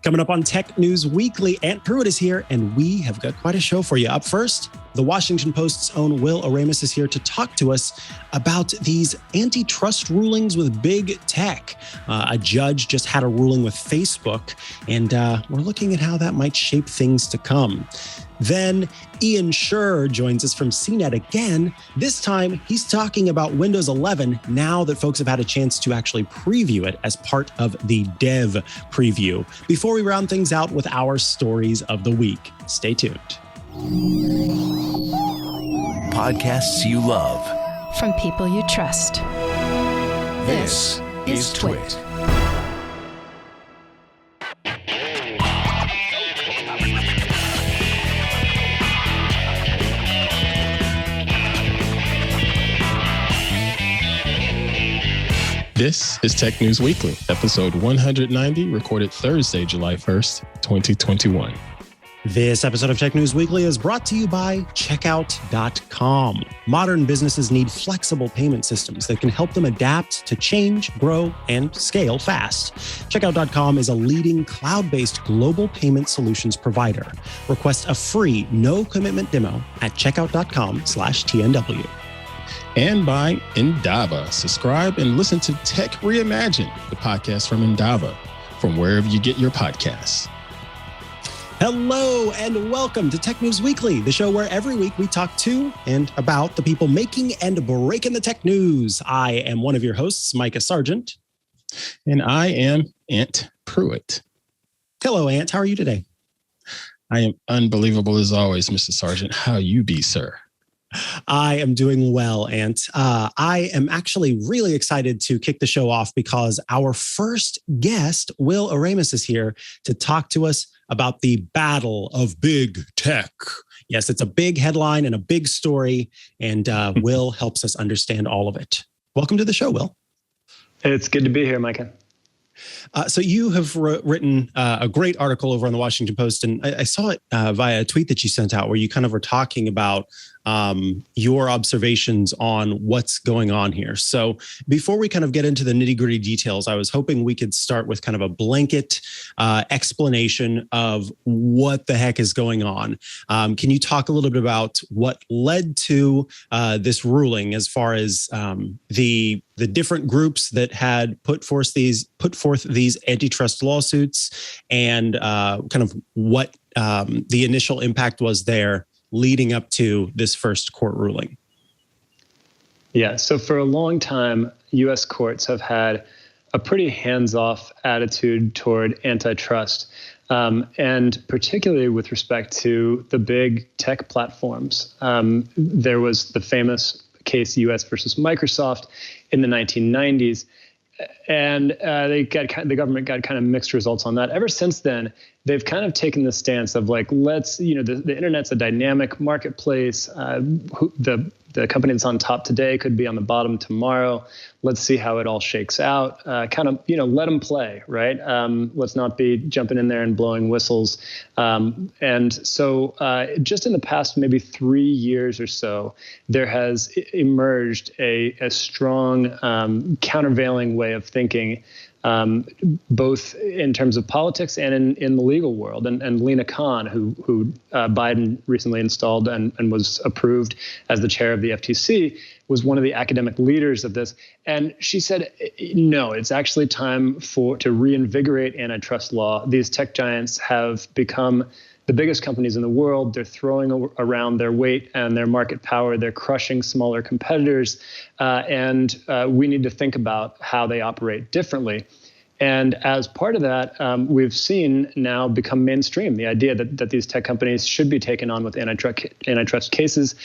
Coming up on Tech News Weekly, Pruitt is here, and we have got quite a show for you. Up first, the Washington Post's own Will Oremus is here to talk to us about these antitrust rulings with big tech. A judge just had a ruling with Facebook, and we're looking at how that might shape things to come. Then Sherr joins us from CNET again. This time, he's talking about Windows 11 now that folks have had a chance to actually preview it as part of the dev preview. Before we round things out with our stories of the week, stay tuned. Podcasts you love. From people you trust. This is TWiT. This is Tech News Weekly, episode 190, recorded Thursday, July 1st, 2021. This episode of Tech News Weekly is brought to you by Checkout.com. Modern businesses need flexible payment systems that can help them adapt to change, grow, and scale fast. Checkout.com is a leading cloud-based global payment solutions provider. Request a free no-commitment demo at checkout.com/TNW. And by Endava. Subscribe and listen to Tech Reimagined, the podcast from Endava, from wherever you get your podcasts. Hello and welcome to Tech News Weekly, the show where every week we talk to and about the people making and breaking the tech news. I am one of your hosts, Mikah Sargent. And I am Ant Pruitt. Hello, Ant. How are you today? I am unbelievable as always, Mr. Sargent. How you be, sir? I am doing well, Ant. I am actually really excited to kick the show off because our first guest, Will Oremus, is here to talk to us about the battle of big tech. Yes, it's a big headline and a big story, and Will helps us understand all of it. Welcome to the show, Will. It's good to be here, Mikah. So you have written a great article over on the Washington Post, and I saw it via a tweet that you sent out where you kind of were talking about your observations on what's going on here. So before we kind of get into the nitty-gritty details, I was hoping we could start with kind of a blanket explanation of what the heck is going on. Can you talk a little bit about what led to this ruling as far as the different groups that had put forth these antitrust lawsuits and kind of what the initial impact was there leading up to this first court ruling? Yeah, so for a long time, U.S. courts have had a pretty hands-off attitude toward antitrust, and particularly with respect to the big tech platforms. There was the famous case U.S. versus Microsoft in the 1990s. And the government got kind of mixed results on that. Ever since then, they've kind of taken the stance of like, the internet's a dynamic marketplace. The company that's on top today could be on the bottom tomorrow. Let's see how it all shakes out. Let them play, right? Let's not be jumping in there and blowing whistles. And so just in the past maybe 3 years or so, there has emerged a strong countervailing way of thinking, both in terms of politics and in the legal world. And Lina Khan, who Biden recently installed and was approved as the chair of the FTC, was one of the academic leaders of this. And she said, no, it's actually time to reinvigorate antitrust law. These tech giants have become the biggest companies in the world. They're throwing around their weight and their market power. They're crushing smaller competitors. And we need to think about how they operate differently. And as part of that, we've seen now become mainstream the idea that these tech companies should be taken on with antitrust cases.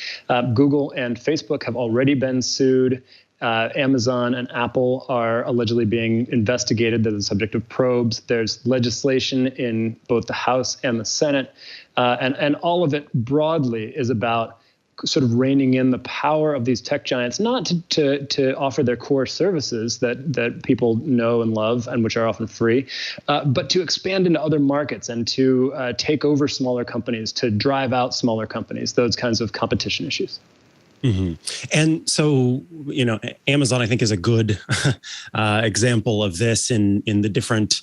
Google and Facebook have already been sued. Amazon and Apple are allegedly being investigated. They're the subject of probes. There's legislation in both the House and the Senate. And all of it broadly is about sort of reining in the power of these tech giants, not to offer their core services that people know and love and which are often free, but to expand into other markets and to take over smaller companies, to drive out smaller companies, those kinds of competition issues. Mm-hmm. And so, Amazon, I think, is a good example of this in the different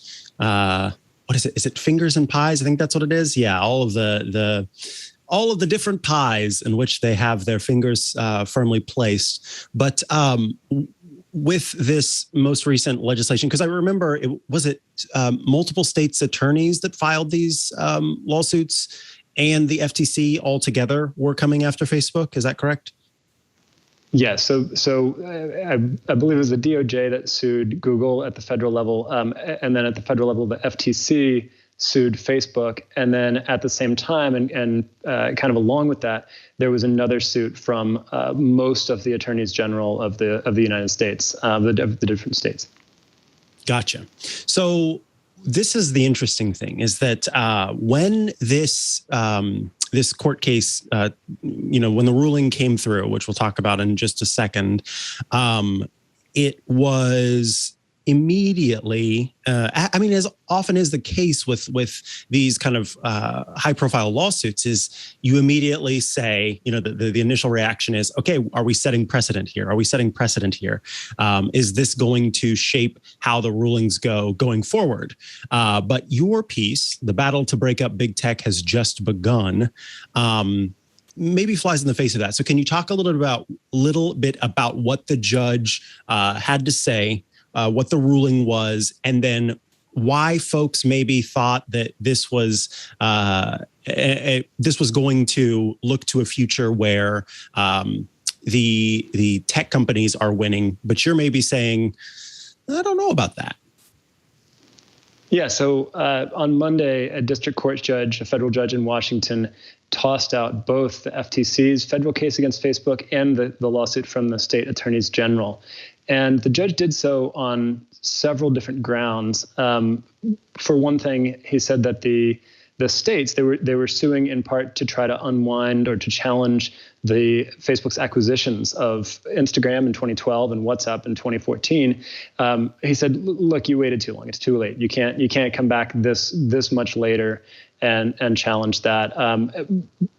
what is it? Is it fingers and pies? I think that's what it is. Yeah, all of the different pies in which they have their fingers firmly placed. But with this most recent legislation, because I remember was multiple states' attorneys that filed these lawsuits, and the FTC all together were coming after Facebook. Is that correct? Yeah, so I believe it was the DOJ that sued Google at the federal level, and then at the federal level, the FTC sued Facebook, and then at the same time, and kind of along with that, there was another suit from most of the attorneys general of the United States, the different states. Gotcha. So this is the interesting thing: is that when this court case, when the ruling came through, which we'll talk about in just a second, it was immediately, as often is the case with these kind of high-profile lawsuits, is you immediately say, the initial reaction is, okay, are we setting precedent here? Are we setting precedent here? Is this going to shape how the rulings go going forward? But your piece, The Battle to Break Up Big Tech, has just begun. Maybe flies in the face of that. So can you talk a little bit about what the judge had to say, what the ruling was, and then why folks maybe thought that this was going to look to a future where the tech companies are winning, but you're maybe saying, I don't know about that. Yeah, so on Monday, a district court judge, a federal judge in Washington, tossed out both the FTC's federal case against Facebook and the lawsuit from the state attorneys general. And the judge did so on several different grounds. For one thing, he said that the states, they were suing in part to try to unwind or to challenge the Facebook's acquisitions of Instagram in 2012 and WhatsApp in 2014. He said, look, you waited too long. It's too late. You can't come back this much later and challenge that.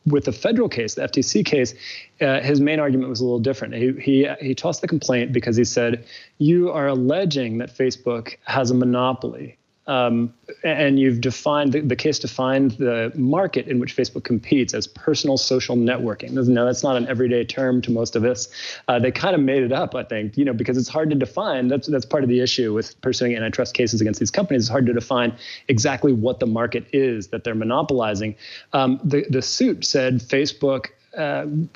With the federal case, the FTC case, his main argument was a little different. He tossed the complaint because he said, you are alleging that Facebook has a monopoly. And you've defined, the case defined the market in which Facebook competes as personal social networking. Now, that's not an everyday term to most of us. They kind of made it up, I think, because it's hard to define. That's part of the issue with pursuing antitrust cases against these companies. It's hard to define exactly what the market is that they're monopolizing. The suit said Facebook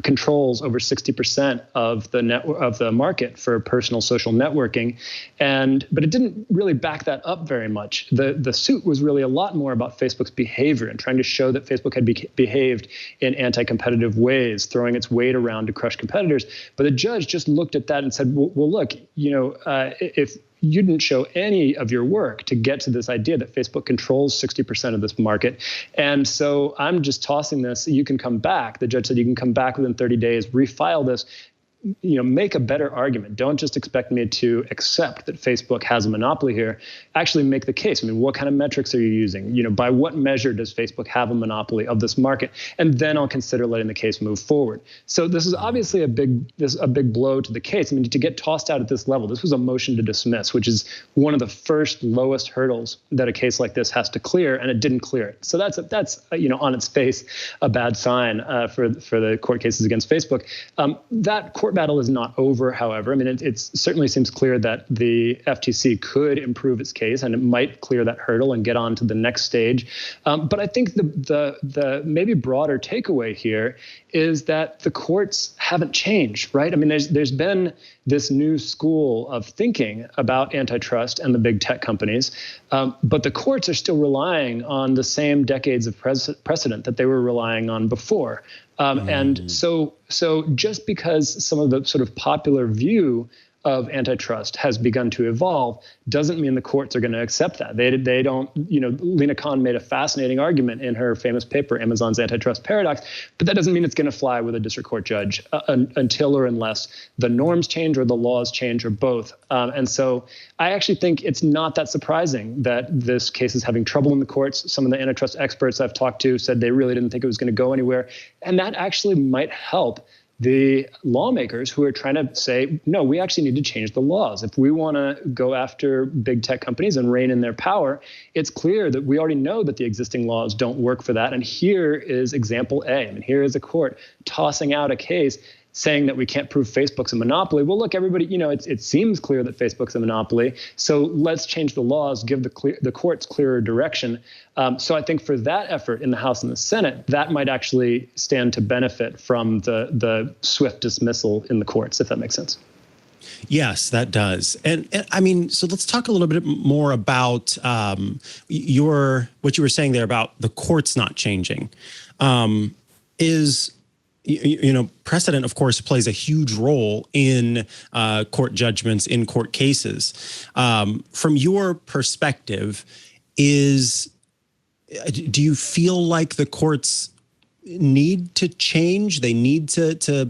controls over 60% of the market for personal social networking, but it didn't really back that up very much. The suit was really a lot more about Facebook's behavior and trying to show that Facebook had behaved in anti-competitive ways, throwing its weight around to crush competitors. But the judge just looked at that and said, well look, if you didn't show any of your work to get to this idea that Facebook controls 60% of this market. And so I'm just tossing this. You can come back. The judge said you can come back within 30 days, refile this, make a better argument. Don't just expect me to accept that Facebook has a monopoly here. Actually make the case. What kind of metrics are you using? By what measure does Facebook have a monopoly of this market? And then I'll consider letting the case move forward. So this is obviously a big blow to the case. To get tossed out at this level, this was a motion to dismiss, which is one of the first lowest hurdles that a case like this has to clear, and it didn't clear it. So that's on its face a bad sign for the court cases against Facebook. That court battle is not over, however. It certainly seems clear that the FTC could improve its case, and it might clear that hurdle and get on to the next stage. But I think the maybe broader takeaway here is that the courts haven't changed, right? There's been this new school of thinking about antitrust and the big tech companies, but the courts are still relying on the same decades of precedent that they were relying on before. And so just because some of the sort of popular view of antitrust has begun to evolve doesn't mean the courts are going to accept that. They don't, Lena Khan made a fascinating argument in her famous paper, Amazon's Antitrust Paradox, but that doesn't mean it's going to fly with a district court judge until or unless the norms change or the laws change or both. And so I actually think it's not that surprising that this case is having trouble in the courts. Some of the antitrust experts I've talked to said they really didn't think it was going to go anywhere. And that actually might help the lawmakers who are trying to say, no, we actually need to change the laws. If we want to go after big tech companies and rein in their power, it's clear that we already know that the existing laws don't work for that. And here is example A. I mean, here is a court tossing out a case saying that we can't prove Facebook's a monopoly. Well, look, everybody, it seems clear that Facebook's a monopoly. So let's change the laws, give the courts clearer direction. So I think for that effort in the House and the Senate, that might actually stand to benefit from the swift dismissal in the courts, if that makes sense. Yes, that does. And I mean, so let's talk a little bit more about what you were saying there about the courts not changing. Precedent, of course, plays a huge role in court judgments, in court cases. From your perspective, do you feel like the courts need to change? They need to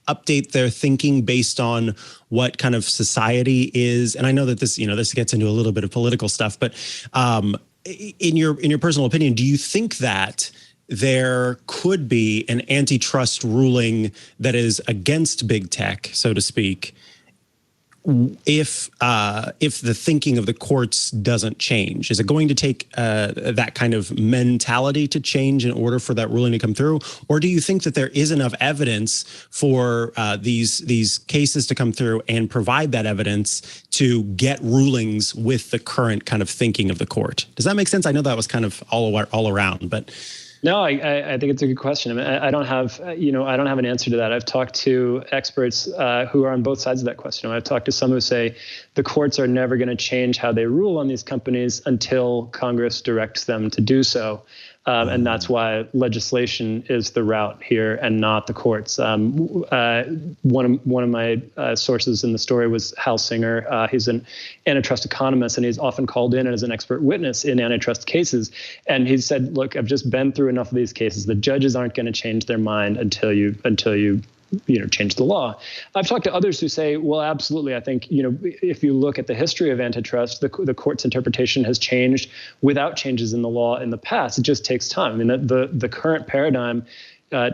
update their thinking based on what kind of society is? And I know that this gets into a little bit of political stuff, but in your personal opinion, do you think that there could be an antitrust ruling that is against big tech, so to speak, if the thinking of the courts doesn't change? Is it going to take that kind of mentality to change in order for that ruling to come through? Or do you think that there is enough evidence for these cases to come through and provide that evidence to get rulings with the current kind of thinking of the court? Does that make sense? I know that was kind of all around, but... No, I think it's a good question. I mean, I don't have an answer to that. I've talked to experts who are on both sides of that question. I've talked to some who say the courts are never going to change how they rule on these companies until Congress directs them to do so. And that's why legislation is the route here and not the courts. One of my sources in the story was Hal Singer. He's an antitrust economist, and he's often called in as an expert witness in antitrust cases. And he said, look, I've just been through enough of these cases. The judges aren't going to change their mind until you change the law. I've talked to others who say, well, absolutely. I think, if you look at the history of antitrust, the court's interpretation has changed without changes in the law in the past. It just takes time. I mean, the current paradigm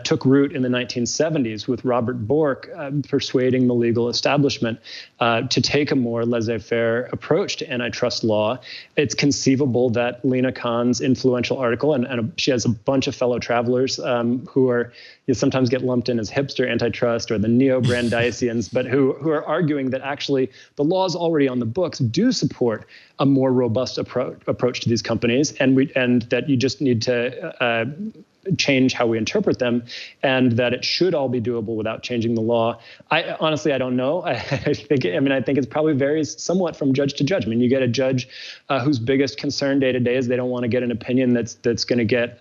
took root in the 1970s with Robert Bork persuading the legal establishment to take a more laissez-faire approach to antitrust law. It's conceivable that Lena Khan's influential article, and she has a bunch of fellow travelers who are sometimes get lumped in as hipster antitrust or the neo-Brandeisians, but who are arguing that actually the laws already on the books do support a more robust approach to these companies, and that you just need to change how we interpret them, and that it should all be doable without changing the law. I don't know. I think it probably varies somewhat from judge to judge. I mean, you get a judge whose biggest concern day to day is they don't want to get an opinion that's going to get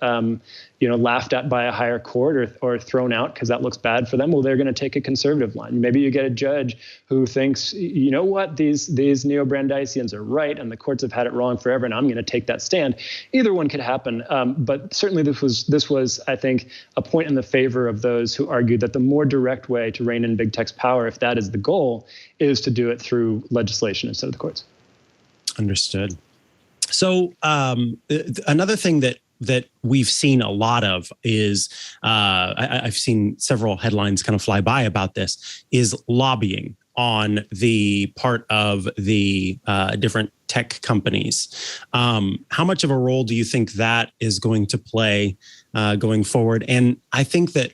laughed at by a higher court or thrown out because that looks bad for them. Well, they're going to take a conservative line. Maybe you get a judge who thinks, you know what, these neo-Brandeisians are right and the courts have had it wrong forever, and I'm going to take that stand. Either one could happen, but certainly this was, I think, a point in the favor of those who argued that the more direct way to rein in big tech's power, if that is the goal, is to do it through legislation instead of the courts. Understood. So another thing that we've seen a lot of is, I've seen several headlines kind of fly by about this, is lobbying on the part of the different tech companies. How much of a role do you think that is going to play going forward? And I think that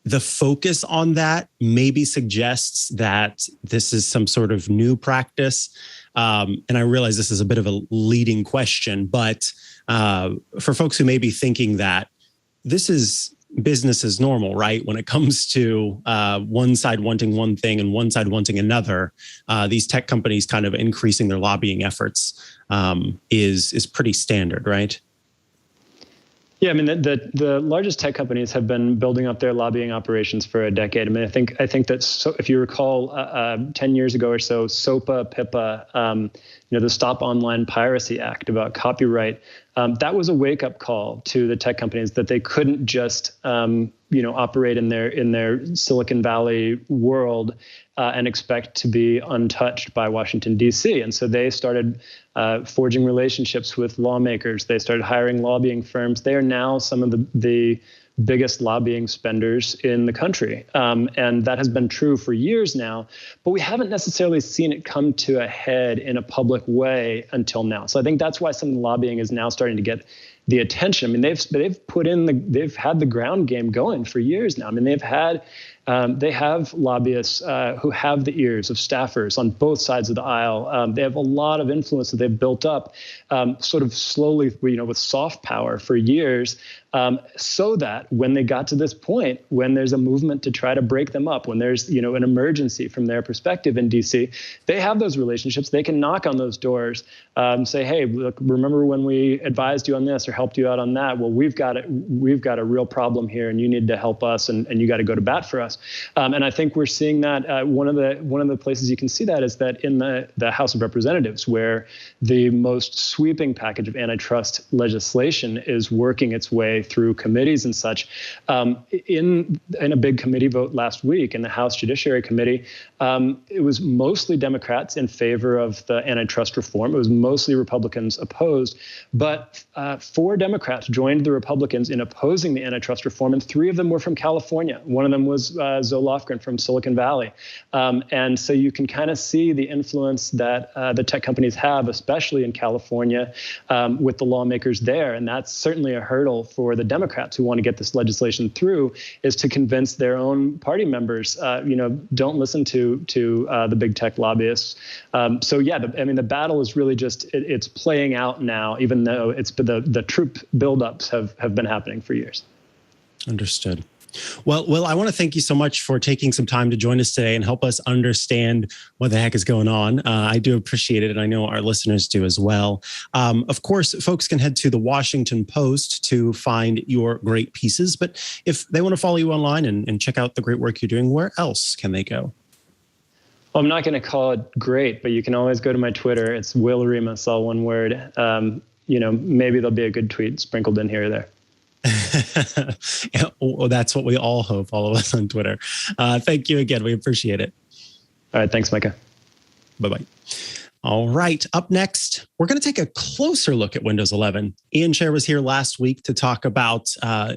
the focus on that maybe suggests that this is some sort of new practice. And I realize this is a bit of a leading question, but for folks who may be thinking that this is business as normal, right? When it comes to one side wanting one thing and one side wanting another, these tech companies kind of increasing their lobbying efforts is pretty standard, right? Yeah, I mean, the largest tech companies have been building up their lobbying operations for a decade. I mean, I think that, so if you recall, 10 years ago or so, SOPA, PIPA, the Stop Online Piracy Act about copyright, that was a wake-up call to the tech companies that they couldn't just operate in their Silicon Valley world and expect to be untouched by Washington, D.C. And so they started forging relationships with lawmakers. They started hiring lobbying firms. They are now some of the biggest lobbying spenders in the country. And that has been true for years now, but we haven't necessarily seen it come to a head in a public way until now. So I think that's why some of the lobbying is now starting to get the attention. I mean, they've had the ground game going for years now. I mean, they have lobbyists who have the ears of staffers on both sides of the aisle. They have a lot of influence that they've built up sort of slowly, with soft power for years, so that when they got to this point, when there's a movement to try to break them up, when there's, an emergency from their perspective in DC, they have those relationships. They can knock on those doors, say, hey, look, remember when we advised you on this or helped you out on that? Well, we've got a real problem here, and you need to help us, and you got to go to bat for us. And I think we're seeing that one of the places you can see that is that in the House of Representatives, where the most sweeping package of antitrust legislation is working its way through committees and such. In a big committee vote last week in the House Judiciary Committee, it was mostly Democrats in favor of the antitrust reform. It was mostly Republicans opposed, but 4 Democrats joined the Republicans in opposing the antitrust reform, and 3 of them were from California. One of them was Zoe Lofgren from Silicon Valley. And so you can kind of see the influence that the tech companies have, especially in California, with the lawmakers there. And that's certainly a hurdle for the Democrats who want to get this legislation through, is to convince their own party members, don't listen to the big tech lobbyists. The battle is really just, it's playing out now, even though the troop buildups have been happening for years. Understood. Well, Will, I want to thank you so much for taking some time to join us today and help us understand what the heck is going on. I do appreciate it, and I know our listeners do as well. Of course, folks can head to the Washington Post to find your great pieces, but if they want to follow you online and check out the great work you're doing, where else can they go? Well, I'm not going to call it great, but you can always go to my Twitter. It's Will Oremus, all one word. Maybe there'll be a good tweet sprinkled in here or there. Well, that's what we all hope, all of us on Twitter. Thank you again. We appreciate it. All right. Thanks, Mikah. Bye-bye. All right. Up next, we're going to take a closer look at Windows 11. Ian Sherr was here last week to talk about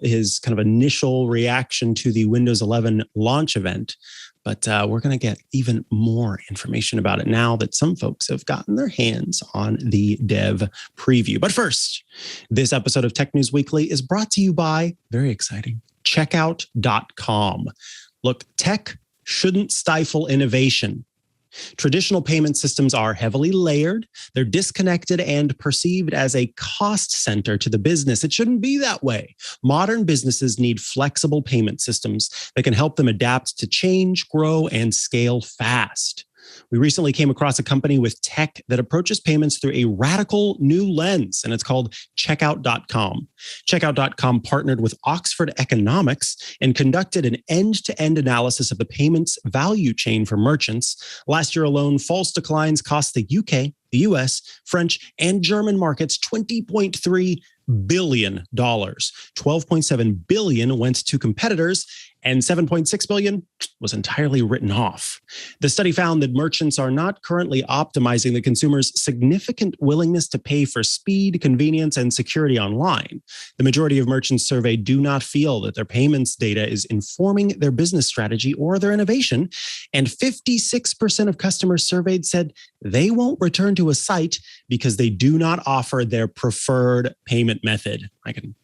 his kind of initial reaction to the Windows 11 launch event. But we're going to get even more information about it now that some folks have gotten their hands on the dev preview. But first, this episode of Tech News Weekly is brought to you by, very exciting, Checkout.com. Look, tech shouldn't stifle innovation. Traditional payment systems are heavily layered. They're disconnected and perceived as a cost center to the business. It shouldn't be that way. Modern businesses need flexible payment systems that can help them adapt to change, grow, and scale fast. We recently came across a company with tech that approaches payments through a radical new lens, and it's called Checkout.com. Checkout.com partnered with Oxford Economics and conducted an end-to-end analysis of the payments value chain for merchants. Last year alone, false declines cost the UK, the US, French, and German markets $20.3 billion. $12.7 billion went to competitors, and $7.6 billion was entirely written off. The study found that merchants are not currently optimizing the consumer's significant willingness to pay for speed, convenience, and security online. The majority of merchants surveyed do not feel that their payments data is informing their business strategy or their innovation, and 56% of customers surveyed said they won't return to a site because they do not offer their preferred payment method. I can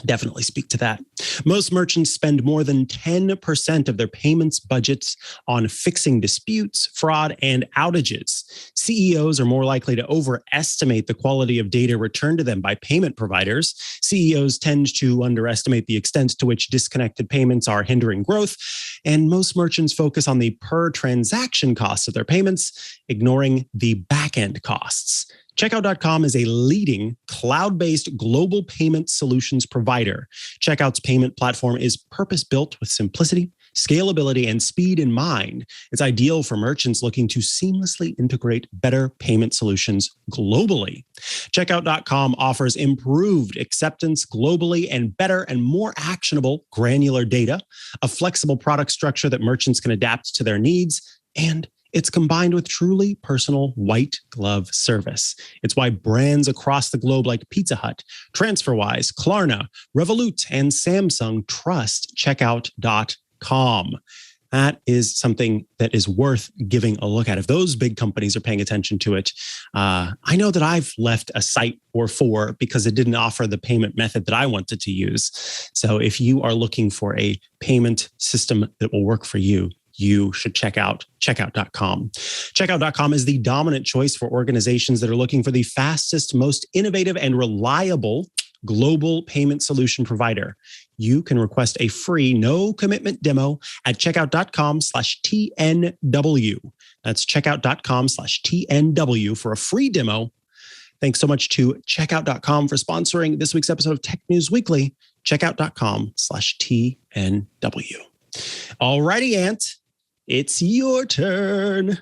definitely speak to that. Most merchants spend more than 10% of their payments budgets on fixing disputes, fraud, and outages. CEOs are more likely to overestimate the quality of data returned to them by payment providers. CEOs tend to underestimate the extent to which disconnected payments are hindering growth. And most merchants focus on the per transaction costs of their payments, ignoring the back-end costs. Checkout.com is a leading cloud-based global payment solutions provider. Checkout's payment platform is purpose-built with simplicity, scalability, and speed in mind. It's ideal for merchants looking to seamlessly integrate better payment solutions globally. Checkout.com offers improved acceptance globally and better and more actionable granular data, a flexible product structure that merchants can adapt to their needs, and It's combined with truly personal white glove service. It's why brands across the globe like Pizza Hut, TransferWise, Klarna, Revolut, and Samsung trust Checkout.com. That is something that is worth giving a look at. If those big companies are paying attention to it, I know that I've left a site or four because it didn't offer the payment method that I wanted to use. So if you are looking for a payment system that will work for you, you should check out Checkout.com. Checkout.com is the dominant choice for organizations that are looking for the fastest, most innovative, and reliable global payment solution provider. You can request a free no-commitment demo at checkout.com/TNW. That's checkout.com/TNW for a free demo. Thanks so much to checkout.com for sponsoring this week's episode of Tech News Weekly. Checkout.com/TNW. Alrighty, Ant, it's your turn.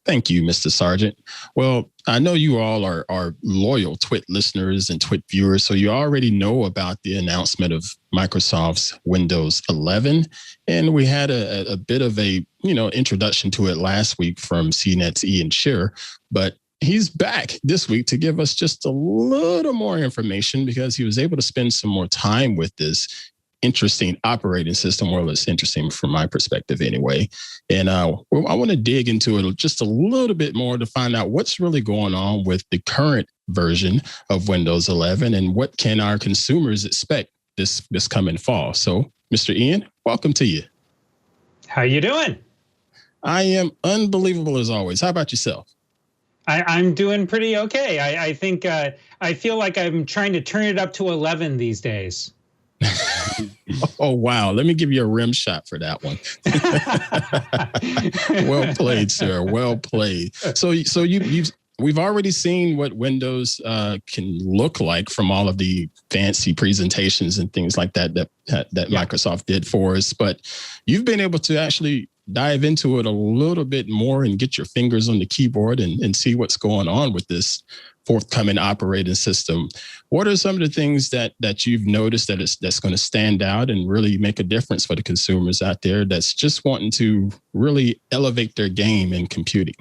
Thank you, Mr. Sargent. Well, I know you all are loyal TWiT listeners and TWiT viewers, so you already know about the announcement of Microsoft's Windows 11. And we had a bit of a, introduction to it last week from CNET's Ian Sherr, but he's back this week to give us just a little more information because he was able to spend some more time with this interesting operating system. Well, it's interesting from my perspective anyway. And I want to dig into it just a little bit more to find out what's really going on with the current version of Windows 11 and what can our consumers expect this coming fall. So, Mr. Ian, welcome to you. How you doing? I am unbelievable as always. How about yourself? I'm doing pretty okay. I think I feel like I'm trying to turn it up to 11 these days. Oh, wow. Let me give you a rim shot for that one. Well played, sir. Well played. So we've already seen what Windows can look like from all of the fancy presentations and things like that Microsoft did for us. But you've been able to actually dive into it a little bit more and get your fingers on the keyboard and see what's going on with this forthcoming operating system. What are some of the things that you've noticed that's going to stand out and really make a difference for the consumers out there that's just wanting to really elevate their game in computing?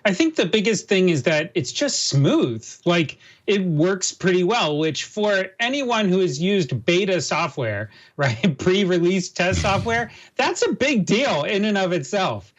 I think the biggest thing is that it's just smooth. Like, it works pretty well, which for anyone who has used beta software, right, pre-release test software, that's a big deal in and of itself.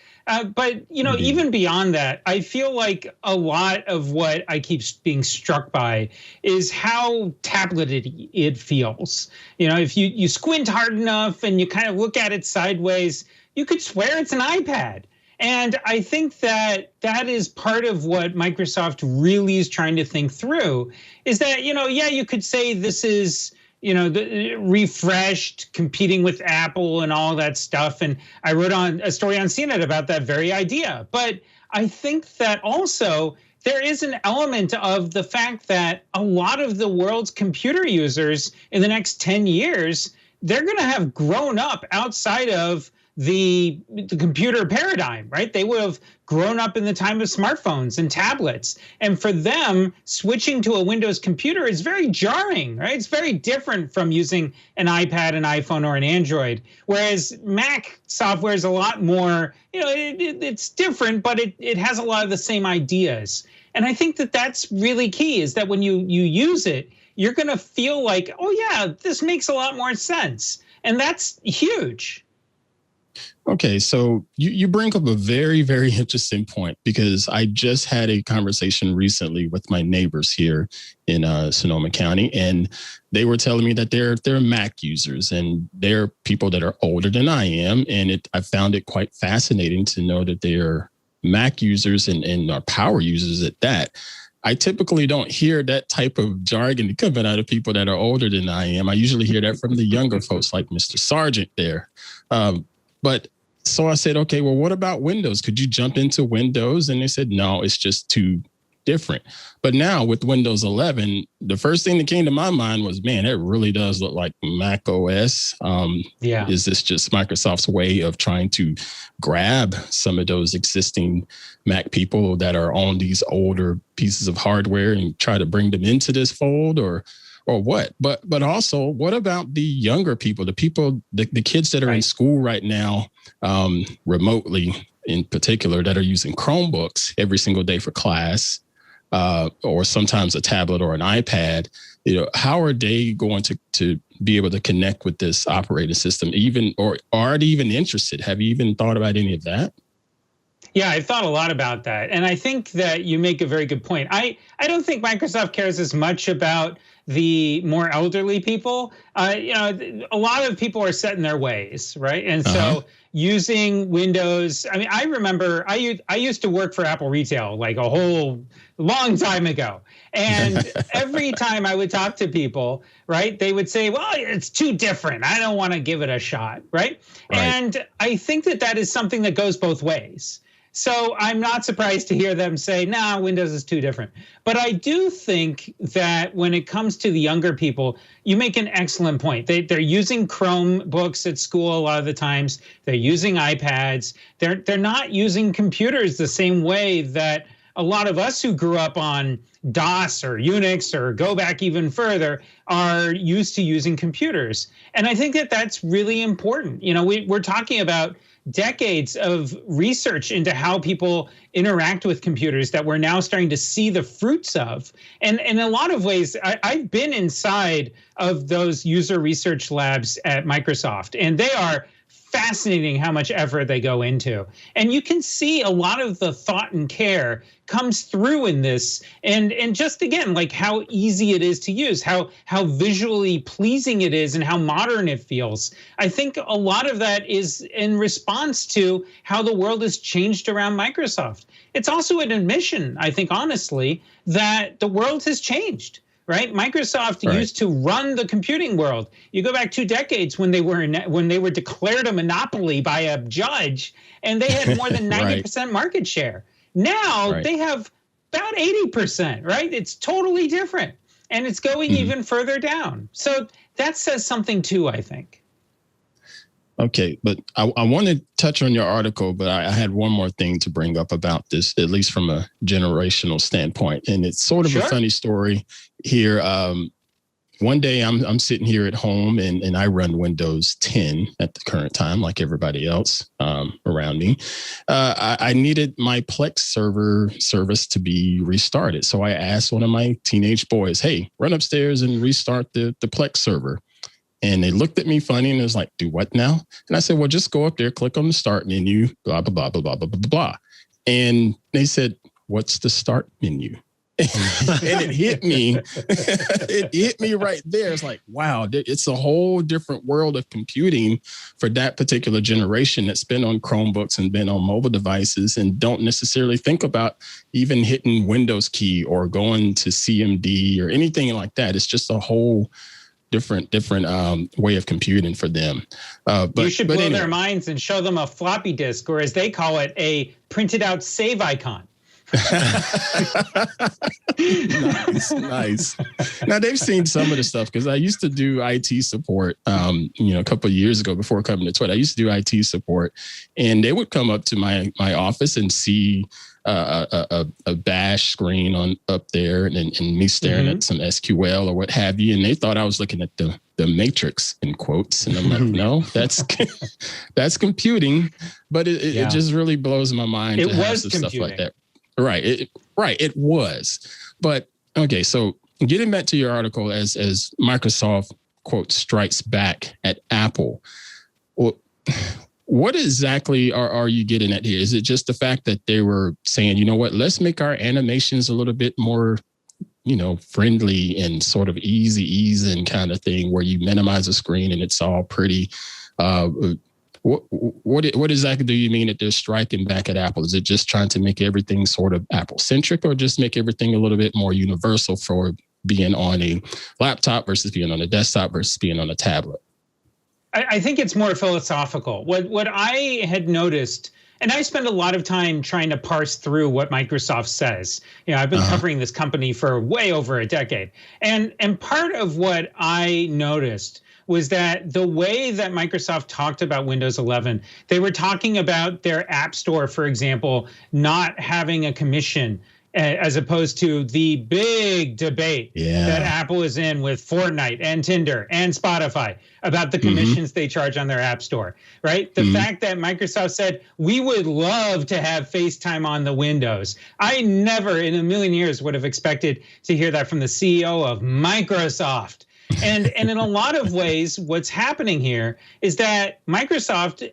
But, even beyond that, I feel like a lot of what I keep being struck by is how tabletty it feels. If you squint hard enough and you kind of look at it sideways, you could swear it's an iPad. And I think that is part of what Microsoft really is trying to think through is that, you could say this is, the refreshed, competing with Apple and all that stuff. And I wrote on a story on CNET about that very idea. But I think that also there is an element of the fact that a lot of the world's computer users in the next 10 years, they're going to have grown up outside of the computer paradigm, right? They would have grown up in the time of smartphones and tablets. And for them, switching to a Windows computer is very jarring, right? It's very different from using an iPad, an iPhone, or an Android. Whereas Mac software is a lot more, it's different, but it has a lot of the same ideas. And I think that that's really key, is that when you use it, you're gonna feel like, oh yeah, this makes a lot more sense. And that's huge. Okay, so you bring up a very, very interesting point, because I just had a conversation recently with my neighbors here in Sonoma County, and they were telling me that they're Mac users and they're people that are older than I am, and I found it quite fascinating to know that they're Mac users and are power users at that. I typically don't hear that type of jargon coming out of people that are older than I am. I usually hear that from the younger folks like Mr. Sargent there. But so I said, okay, well, what about Windows? Could you jump into Windows? And they said, no, it's just too different. But now with Windows 11, the first thing that came to my mind was, man, it really does look like Mac OS. Is this just Microsoft's way of trying to grab some of those existing Mac people that are on these older pieces of hardware and try to bring them into this fold, or what? But also, what about the younger people, the kids that are in school right now, remotely, in particular that are using Chromebooks every single day for class, or sometimes a tablet or an iPad, how are they going to be able to connect with this operating system, or are they even interested? Have you even thought about any of that? Yeah, I've thought a lot about that. And I think that you make a very good point. I don't think Microsoft cares as much about the more elderly people. A lot of people are set in their ways, right? And so using Windows, I mean, I remember I used to work for Apple Retail like a whole long time ago. And every time I would talk to people, right, they would say, well, it's too different. I don't want to give it a shot, right? And I think that is something that goes both ways. So I'm not surprised to hear them say, nah, Windows is too different. But I do think that when it comes to the younger people, you make an excellent point. They're using Chromebooks at school a lot of the times. They're using iPads. They're not using computers the same way that a lot of us who grew up on DOS or Unix or go back even further are used to using computers. And I think that that's really important. We're talking about decades of research into how people interact with computers that we're now starting to see the fruits of. And in a lot of ways, I've been inside of those user research labs at Microsoft, and they are fascinating how much effort they go into. And you can see a lot of the thought and care comes through in this. And just again, like how easy it is to use, how visually pleasing it is and how modern it feels. I think a lot of that is in response to how the world has changed around Microsoft. It's also an admission, I think, honestly, that the world has changed. Right, Microsoft used to run the computing world. You go back 2 decades when they were declared a monopoly by a judge, and they had more than 90% market share. Now they have about 80%. Right, it's totally different, and it's going even further down. So that says something too, I think. Okay, but I want to touch on your article, but I had one more thing to bring up about this, at least from a generational standpoint. And it's sort of a funny story here. One day I'm sitting here at home and I run Windows 10 at the current time, like everybody else around me. I needed my Plex server service to be restarted. So I asked one of my teenage boys, hey, run upstairs and restart the Plex server. And they looked at me funny and it was like, do what now? And I said, well, just go up there, click on the start menu, blah, blah, blah, blah, blah, blah, blah, blah. And they said, what's the start menu? And it hit me. It hit me right there. It's like, wow, it's a whole different world of computing for that particular generation that's been on Chromebooks and been on mobile devices and don't necessarily think about even hitting Windows key or going to CMD or anything like that. It's just a whole different way of computing for them. But you should blow their minds and show them a floppy disk, or as they call it, a printed out save icon. Nice. Now they've seen some of the stuff because I used to do IT support, a couple of years ago before coming to TWiT. I used to do IT support, and they would come up to my office and see a bash screen up there and me staring at some SQL or what have you. And they thought I was looking at the matrix in quotes. And I'm like, no, that's computing. But it just really blows my mind. It to have was some computing. Stuff like that. Right. It was. But okay, so getting back to your article, as Microsoft, quote, strikes back at Apple. Well, what exactly are you getting at here? Is it just the fact that they were saying, you know what, let's make our animations a little bit more, friendly and sort of easy kind of thing where you minimize the screen and it's all pretty? What exactly do you mean that they're striking back at Apple? Is it just trying to make everything sort of Apple-centric or just make everything a little bit more universal for being on a laptop versus being on a desktop versus being on a tablet? I think it's more philosophical. What I had noticed, and I spend a lot of time trying to parse through what Microsoft says. I've been covering this company for way over a decade. And part of what I noticed was that the way that Microsoft talked about Windows 11, they were talking about their App Store, for example, not having a commission as opposed to the big debate that Apple is in with Fortnite and Tinder and Spotify about the commissions they charge on their app store, right? The fact that Microsoft said, we would love to have FaceTime on the Windows. I never in a million years would have expected to hear that from the CEO of Microsoft. And in a lot of ways, what's happening here is that Microsoft,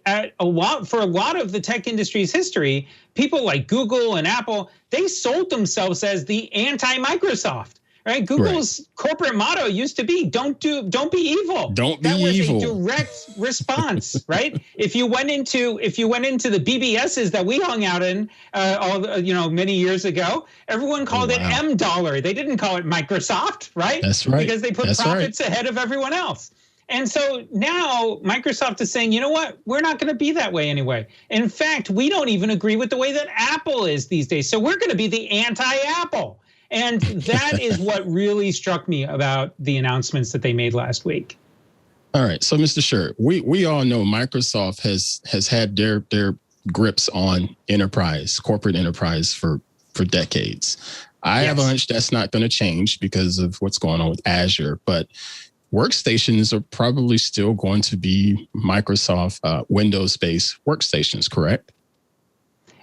for a lot of the tech industry's history, people like Google and Apple, they sold themselves as the anti-Microsoft. Right? Google's corporate motto used to be, don't be evil. Don't be evil. That was a direct response, right? If you went into the BBSs that we hung out in many years ago, everyone called it $. They didn't call it Microsoft, right? That's right. Because they put profits ahead of everyone else. And so now Microsoft is saying, you know what? We're not going to be that way anyway. In fact, we don't even agree with the way that Apple is these days. So we're going to be the anti-Apple. And that is what really struck me about the announcements that they made last week. All right. So, Mr. Sherr, we all know Microsoft has had their grips on corporate enterprise for decades. I have a hunch that's not going to change because of what's going on with Azure, but workstations are probably still going to be Microsoft Windows-based workstations, correct?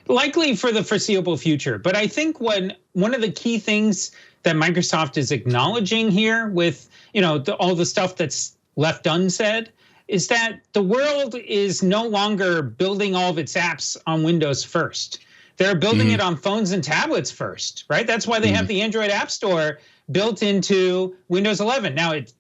Likely for the foreseeable future. But I think one of the key things that Microsoft is acknowledging here with, all the stuff that's left unsaid is that the world is no longer building all of its apps on Windows first. They're building it on phones and tablets first, right? That's why they have the Android App Store built into Windows 11. Now it's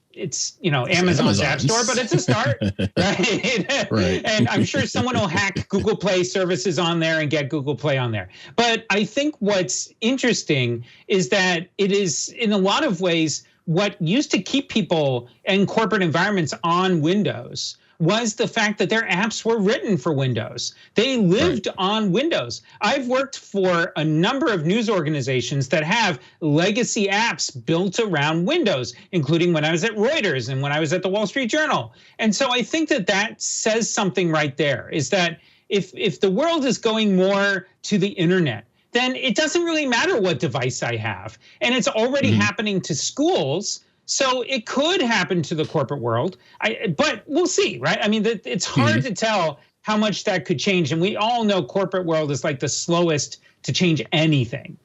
Amazon's App Store, but it's a start, right? Right. And I'm sure someone will hack Google Play services on there and get Google Play on there. But I think what's interesting is that it is, in a lot of ways, what used to keep people in corporate environments on Windows was the fact that their apps were written for Windows. They lived on Windows. I've worked for a number of news organizations that have legacy apps built around Windows, including when I was at Reuters and when I was at the Wall Street Journal. And so I think that says something right there, is that if the world is going more to the internet, then it doesn't really matter what device I have. And it's already happening to schools. So it could happen to the corporate world, but we'll see, right? I mean, it's hard to tell how much that could change. And we all know corporate world is like the slowest to change anything.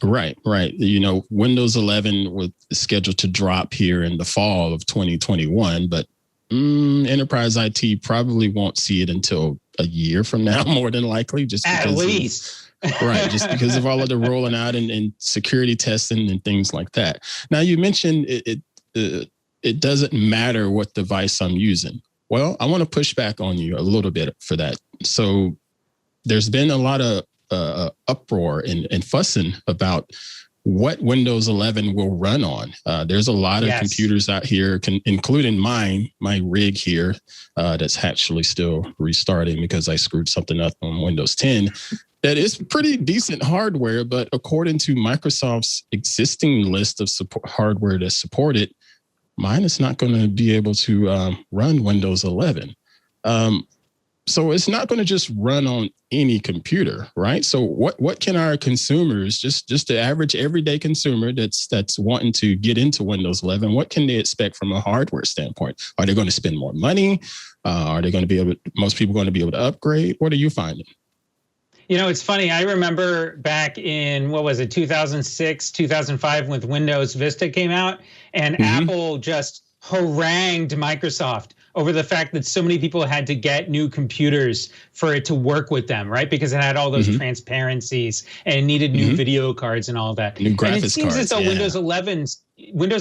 Right. Windows 11 was scheduled to drop here in the fall of 2021, but enterprise IT probably won't see it until a year from now, more than likely, just because at least. Right, just because of all of the rolling out and security testing and things like that. Now, you mentioned it doesn't matter what device I'm using. Well, I want to push back on you a little bit for that. So there's been a lot of uproar and fussing about what Windows 11 will run on. There's a lot of computers out here, including my rig here, that's actually still restarting because I screwed something up on Windows 10. That is pretty decent hardware, but according to Microsoft's existing list of hardware that's supported, mine is not going to be able to run Windows 11. So it's not going to just run on any computer, right? So what can our consumers, just the average everyday consumer that's wanting to get into Windows 11, what can they expect from a hardware standpoint? Are they going to spend more money? Are they going to be most people going to be able to upgrade? What are you finding? It's funny. I remember back in, 2006, 2005, when Windows Vista came out, and Apple just harangued Microsoft over the fact that so many people had to get new computers for it to work with them, right? Because it had all those transparencies and it needed new video cards and all of that. New graphics cards. And it seems as though Windows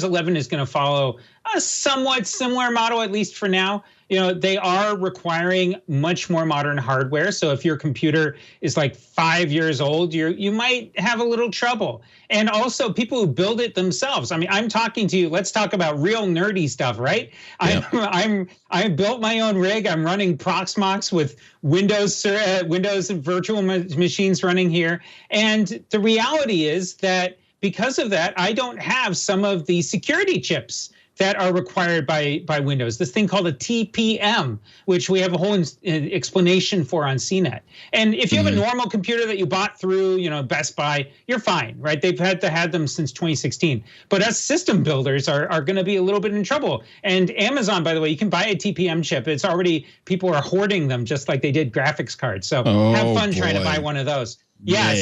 11 is going to follow a somewhat similar model, at least for now. They are requiring much more modern hardware. So if your computer is like 5 years old, you might have a little trouble. And also people who build it themselves. I mean, I'm talking to you. Let's talk about real nerdy stuff, right? Yeah. I built my own rig. I'm running Proxmox with Windows virtual machines running here. And the reality is that because of that, I don't have some of the security chips that are required by Windows. This thing called a TPM, which we have a whole explanation for on CNET. And if you have a normal computer that you bought through, Best Buy, you're fine, right? They've had to have them since 2016. But us system builders are going to be a little bit in trouble. And Amazon, by the way, you can buy a TPM chip. It's already, people are hoarding them just like they did graphics cards. So have fun trying to buy one of those. Yeah,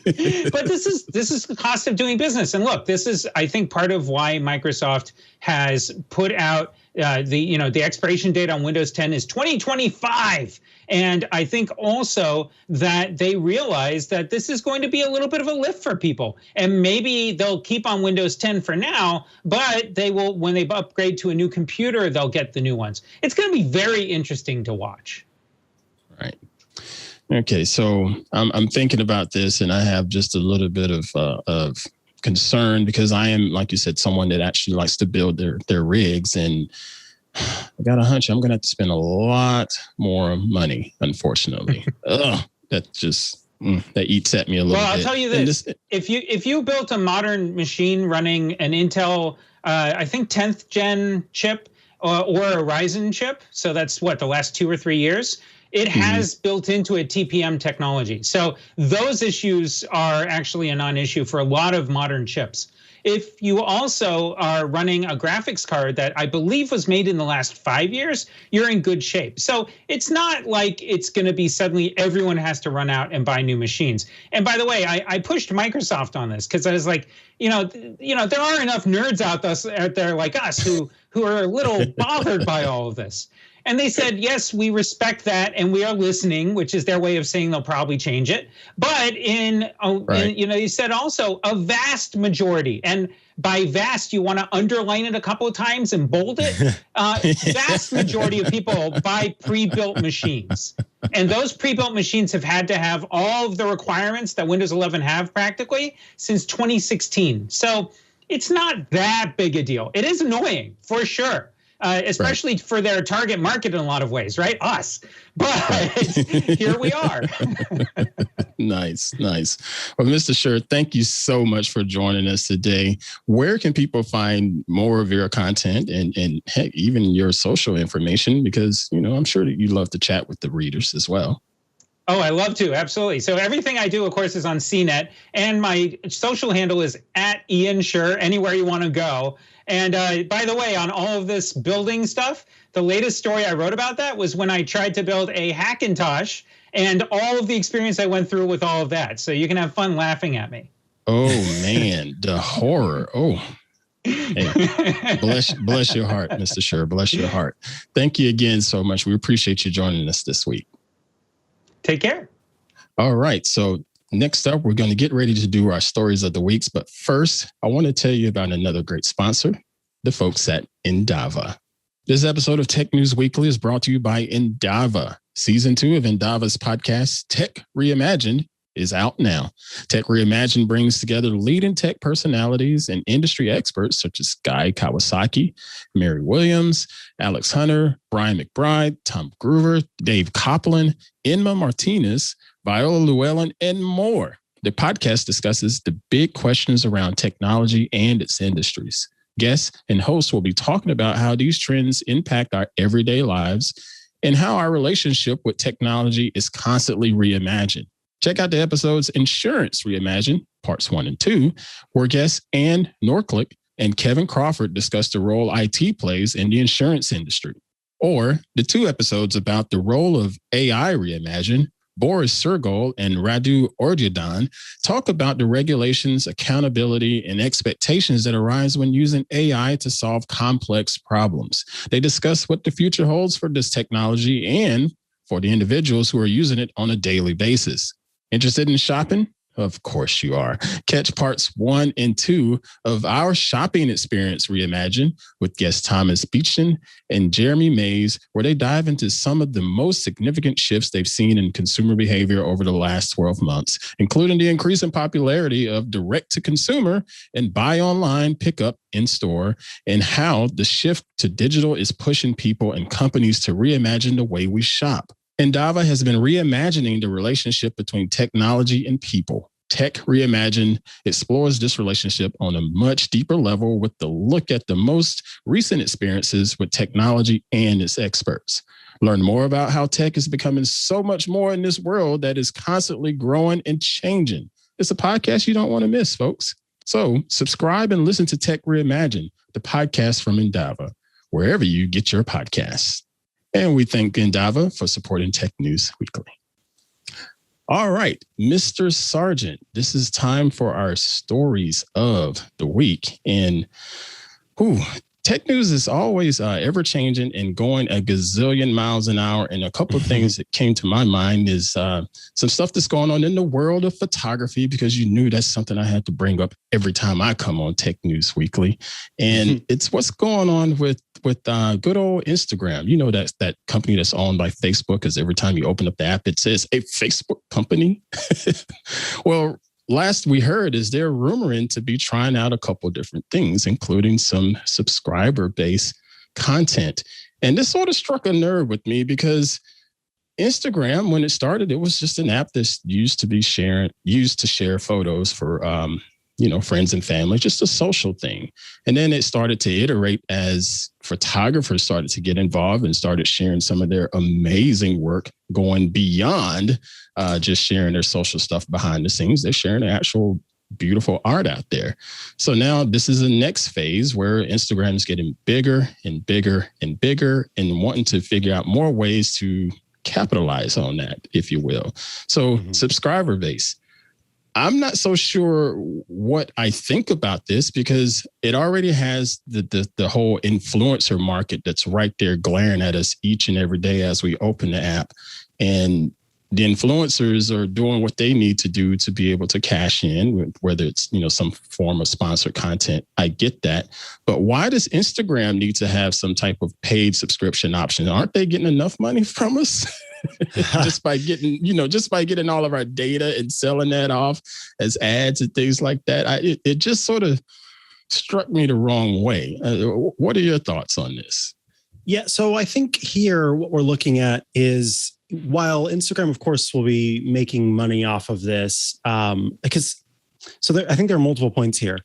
but this is the cost of doing business. And look, this is, I think, part of why Microsoft has put out the expiration date on Windows 10 is 2025. And I think also that they realize that this is going to be a little bit of a lift for people. And maybe they'll keep on Windows 10 for now, but they will, when they upgrade to a new computer, they'll get the new ones. It's going to be very interesting to watch. Right. Okay, so I'm thinking about this, and I have just a little bit of concern because I am, like you said, someone that actually likes to build their rigs, and I got a hunch I'm gonna have to spend a lot more money. Unfortunately, that just that eats at me a little bit. Well, I'll tell you this: if you built a modern machine running an Intel, I think 10th gen chip or a Ryzen chip, so that's what, the last 2 or 3 years. It has built into it TPM technology. So those issues are actually a non-issue for a lot of modern chips. If you also are running a graphics card that I believe was made in the last 5 years, you're in good shape. So it's not like it's going to be suddenly everyone has to run out and buy new machines. And by the way, I pushed Microsoft on this because I was like, there are enough nerds out there like us who are a little bothered by all of this. And they said, yes, we respect that, and we are listening, which is their way of saying they'll probably change it. But you said also a vast majority, and by vast, you want to underline it a couple of times and bold it. Vast majority of people buy pre-built machines, and those pre-built machines have had to have all of the requirements that Windows 11 have practically since 2016. So it's not that big a deal. It is annoying for sure. Especially for their target market in a lot of ways, right? Us. But here we are. Nice. Well, Mr. Sherr, thank you so much for joining us today. Where can people find more of your content and heck, even your social information? Because, I'm sure that you love to chat with the readers as well. Oh, I love to. Absolutely. So everything I do, of course, is on CNET. And my social handle is @IanSherr, anywhere you want to go. And by the way, on all of this building stuff, the latest story I wrote about that was when I tried to build a Hackintosh and all of the experience I went through with all of that. So you can have fun laughing at me. Oh, man, the horror. Oh, hey, bless your heart, Mr. Sherr. Bless your heart. Thank you again so much. We appreciate you joining us this week. Take care. All right. So next up, we're going to get ready to do our stories of the weeks. But first, I want to tell you about another great sponsor, the folks at Endava. This episode of Tech News Weekly is brought to you by Endava. Season 2 of Endava's podcast, Tech Reimagined, is out now. Tech Reimagined brings together leading tech personalities and industry experts such as Guy Kawasaki, Mary Williams, Alex Hunter, Brian McBride, Tom Groover, Dave Copland, Inma Martinez, Viola Llewellyn, and more. The podcast discusses the big questions around technology and its industries. Guests and hosts will be talking about how these trends impact our everyday lives and how our relationship with technology is constantly reimagined. Check out the episodes Insurance Reimagined, Parts 1 and 2, where guests Ann Norclick and Kevin Crawford discuss the role IT plays in the insurance industry. Or the 2 episodes about the role of AI Reimagined, Boris Sergol and Radu Ordyadan talk about the regulations, accountability, and expectations that arise when using AI to solve complex problems. They discuss what the future holds for this technology and for the individuals who are using it on a daily basis. Interested in shopping? Of course you are. Catch parts 1 and 2 of our shopping experience reimagined with guests Thomas Beechton and Jeremy Mays, where they dive into some of the most significant shifts they've seen in consumer behavior over the last 12 months, including the increasing popularity of direct-to-consumer and buy online, pick up in store, and how the shift to digital is pushing people and companies to reimagine the way we shop. Endava has been reimagining the relationship between technology and people. Tech Reimagined explores this relationship on a much deeper level with the look at the most recent experiences with technology and its experts. Learn more about how tech is becoming so much more in this world that is constantly growing and changing. It's a podcast you don't want to miss, folks. So subscribe and listen to Tech Reimagined, the podcast from Endava, wherever you get your podcasts. And we thank Endava for supporting Tech News Weekly. All right, Mr. Sargent, this is time for our stories of the week. And tech news is always ever-changing and going a gazillion miles an hour. And a couple of things that came to my mind is some stuff that's going on in the world of photography, because you knew that's something I had to bring up every time I come on Tech News Weekly. And it's what's going on with good old Instagram. You know, that company that's owned by Facebook, because every time you open up the app, it says a Facebook company. Well, last we heard is they're rumoring to be trying out a couple of different things, including some subscriber-based content. And this sort of struck a nerve with me, because Instagram, when it started, it was just an app that's used to share photos for friends and family, just a social thing. And then it started to iterate as photographers started to get involved and started sharing some of their amazing work, going beyond just sharing their social stuff behind the scenes. They're sharing actual beautiful art out there. So now this is the next phase where Instagram is getting bigger and bigger and bigger and wanting to figure out more ways to capitalize on that, if you will. So subscriber base. I'm not so sure what I think about this, because it already has the whole influencer market that's right there glaring at us each and every day as we open the app. And the influencers are doing what they need to do to be able to cash in, whether it's, some form of sponsored content. I get that. But why does Instagram need to have some type of paid subscription option? Aren't they getting enough money from us? just by getting all of our data and selling that off as ads and things like that. It just sort of struck me the wrong way. What are your thoughts on this? Yeah, so I think here what we're looking at is, while Instagram, of course, will be making money off of this, I think there are multiple points here.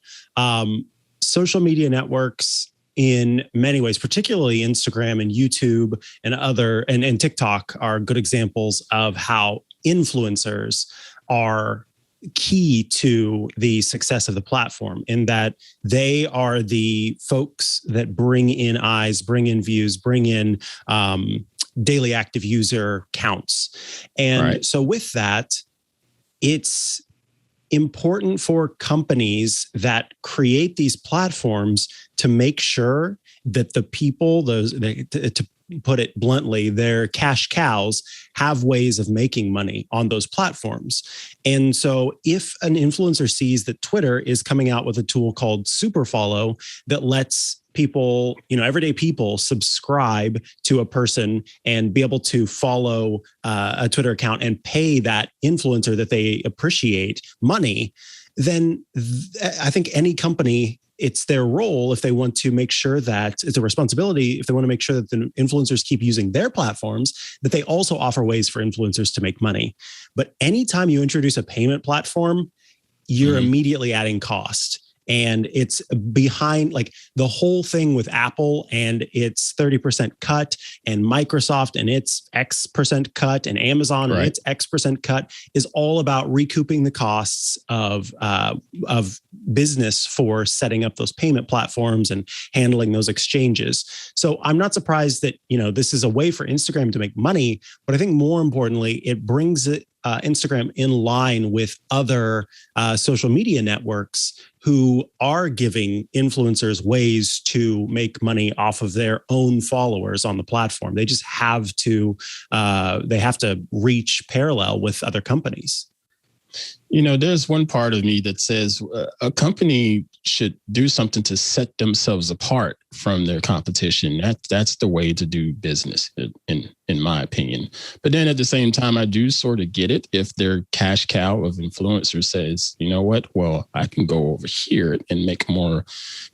Social media networks, in many ways, particularly Instagram and YouTube and TikTok, are good examples of how influencers are key to the success of the platform, in that they are the folks that bring in eyes, bring in views, bring in daily active user counts. And so with that, it's important for companies that create these platforms to make sure that the people, to put it bluntly, their cash cows, have ways of making money on those platforms. And so if an influencer sees that Twitter is coming out with a tool called Super Follow that lets people, everyday people, subscribe to a person and be able to follow a Twitter account and pay that influencer that they appreciate money, then I think any company, it's their role, if they want to make sure that it's a responsibility, if they want to make sure that the influencers keep using their platforms, that they also offer ways for influencers to make money. But anytime you introduce a payment platform, you're immediately adding cost. And it's behind, like, the whole thing with Apple and its 30% cut, and Microsoft and its X% cut, and Amazon and its X% cut, is all about recouping the costs of business for setting up those payment platforms and handling those exchanges. So I'm not surprised that, this is a way for Instagram to make money, but I think more importantly, it brings Instagram in line with other social media networks who are giving influencers ways to make money off of their own followers on the platform. They just have to reach parallel with other companies. There's one part of me that says a company should do something to set themselves apart from their competition. That's the way to do business, in my opinion. But then at the same time, I do sort of get it if their cash cow of influencers says, you know what, well, I can go over here and make more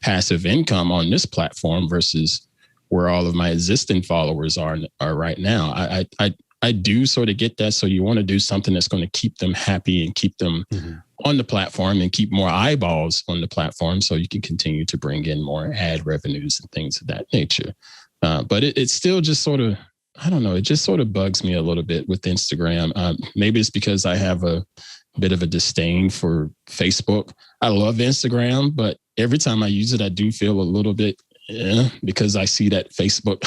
passive income on this platform versus where all of my existing followers are right now. I do sort of get that. So you want to do something that's going to keep them happy and keep them on the platform and keep more eyeballs on the platform so you can continue to bring in more ad revenues and things of that nature. But it's still just sort of, I don't know, it just sort of bugs me a little bit with Instagram. Maybe it's because I have a bit of a disdain for Facebook. I love Instagram, but every time I use it, I do feel a little bit because I see that Facebook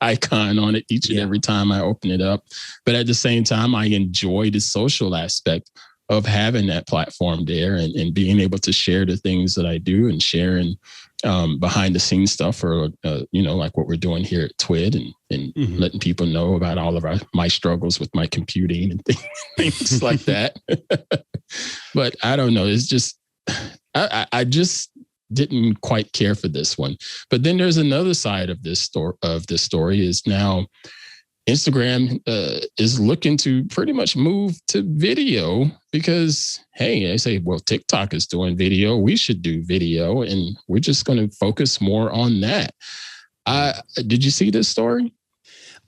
icon on it each and every time I open it up. But at the same time, I enjoy the social aspect of having that platform there and being able to share the things that I do and sharing behind the scenes stuff, or like what we're doing here at TWiT, and letting people know about all of my struggles with my computing and things like that. But I don't know. It's just I just didn't quite care for this one. But then there's another side of this story is now Instagram is looking to pretty much move to video because, hey, they say, well, TikTok is doing video. We should do video, and we're just going to focus more on that. Did you see this story?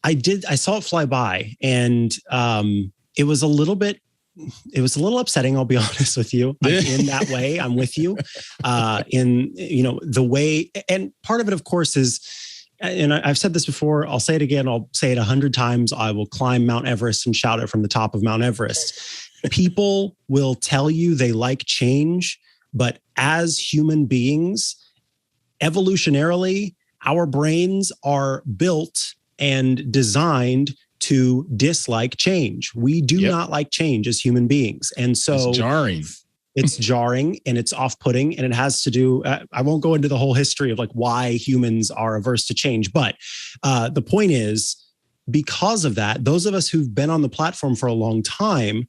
I did. I saw it fly by, and it was a little upsetting. I'll be honest with you. In that way, I'm with you. In the way, and part of it, of course, is. And I've said this before, I'll say it again, I'll say it 100 times. I will climb Mount Everest and shout it from the top of Mount Everest. People will tell you they like change, but as human beings, evolutionarily, our brains are built and designed to dislike change. We do not like change as human beings. And so it's jarring. It's jarring and it's off-putting, and it has to do, I won't go into the whole history of like why humans are averse to change. But the point is, because of that, those of us who've been on the platform for a long time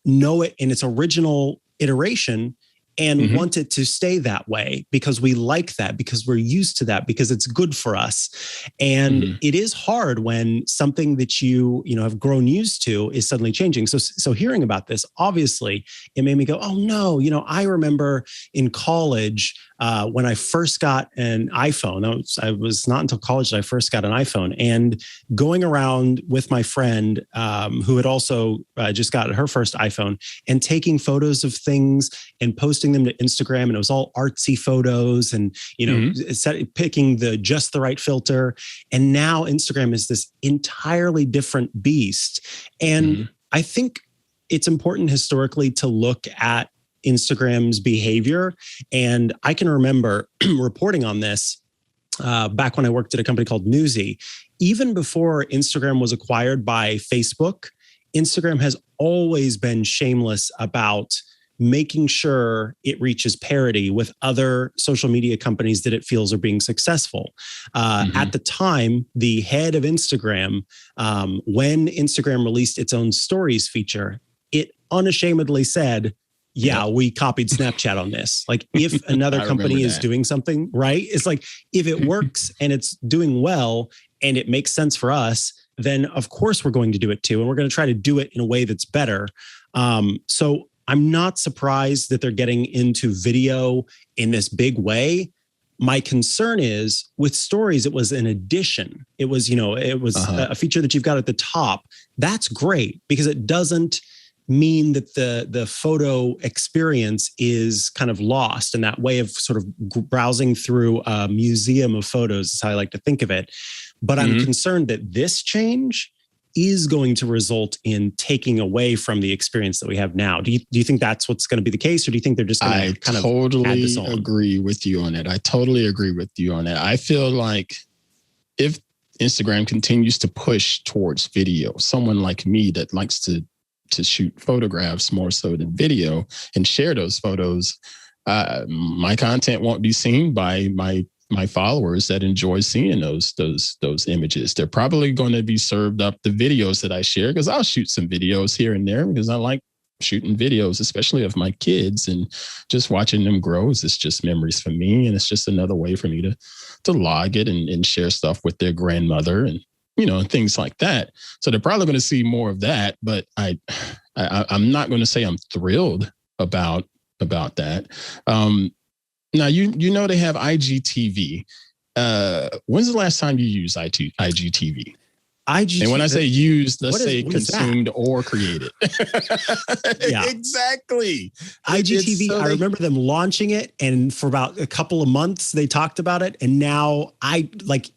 know it in its original iteration and want it to stay that way because we like that, because we're used to that, because it's good for us. And it is hard when something that you have grown used to is suddenly changing. So hearing about this, obviously, it made me go, oh no, I remember in college when I first got an iPhone. I was not until college that I first got an iPhone, and going around with my friend who had also just got her first iPhone and taking photos of things and posting them to Instagram, and it was all artsy photos and picking just the right filter. And now Instagram is this entirely different beast. And I think it's important historically to look at Instagram's behavior. And I can remember reporting on this back when I worked at a company called Newsy. Even before Instagram was acquired by Facebook, Instagram has always been shameless about making sure it reaches parity with other social media companies that it feels are being successful. At the time, the head of Instagram, when Instagram released its own stories feature, it unashamedly said, we copied Snapchat on this. Like, if another company is doing something right, it's like, if it works and it's doing well and it makes sense for us, then of course we're going to do it too. And we're going to try to do it in a way that's better. So I'm not surprised that they're getting into video in this big way. My concern is with stories, it was an addition. It was, a feature that you've got at the top. That's great because it doesn't mean that the photo experience is kind of lost, and that way of sort of browsing through a museum of photos is how I like to think of it. But I'm concerned that this change is going to result in taking away from the experience that we have now. Do you think that's what's going to be the case, or do you think they're just going to kind of add this on? I totally agree with you on it. I totally agree with you on that. I feel like if Instagram continues to push towards video, someone like me that likes to shoot photographs more so than video and share those photos, my content won't be seen by my followers that enjoy seeing those images. They're probably going to be served up the videos that I share, because I'll shoot some videos here and there because I like shooting videos, especially of my kids, and just watching them grow. It's just memories for me, and it's just another way for me to log it and share stuff with their grandmother and and things like that. So they're probably going to see more of that, but I'm not going to say I'm thrilled about that. Now, they have IGTV. When's the last time you used IGTV? IGTV. And when I say used, let's say consumed or created. Yeah, exactly. IGTV. I remember them launching it, and for about a couple of months they talked about it, and now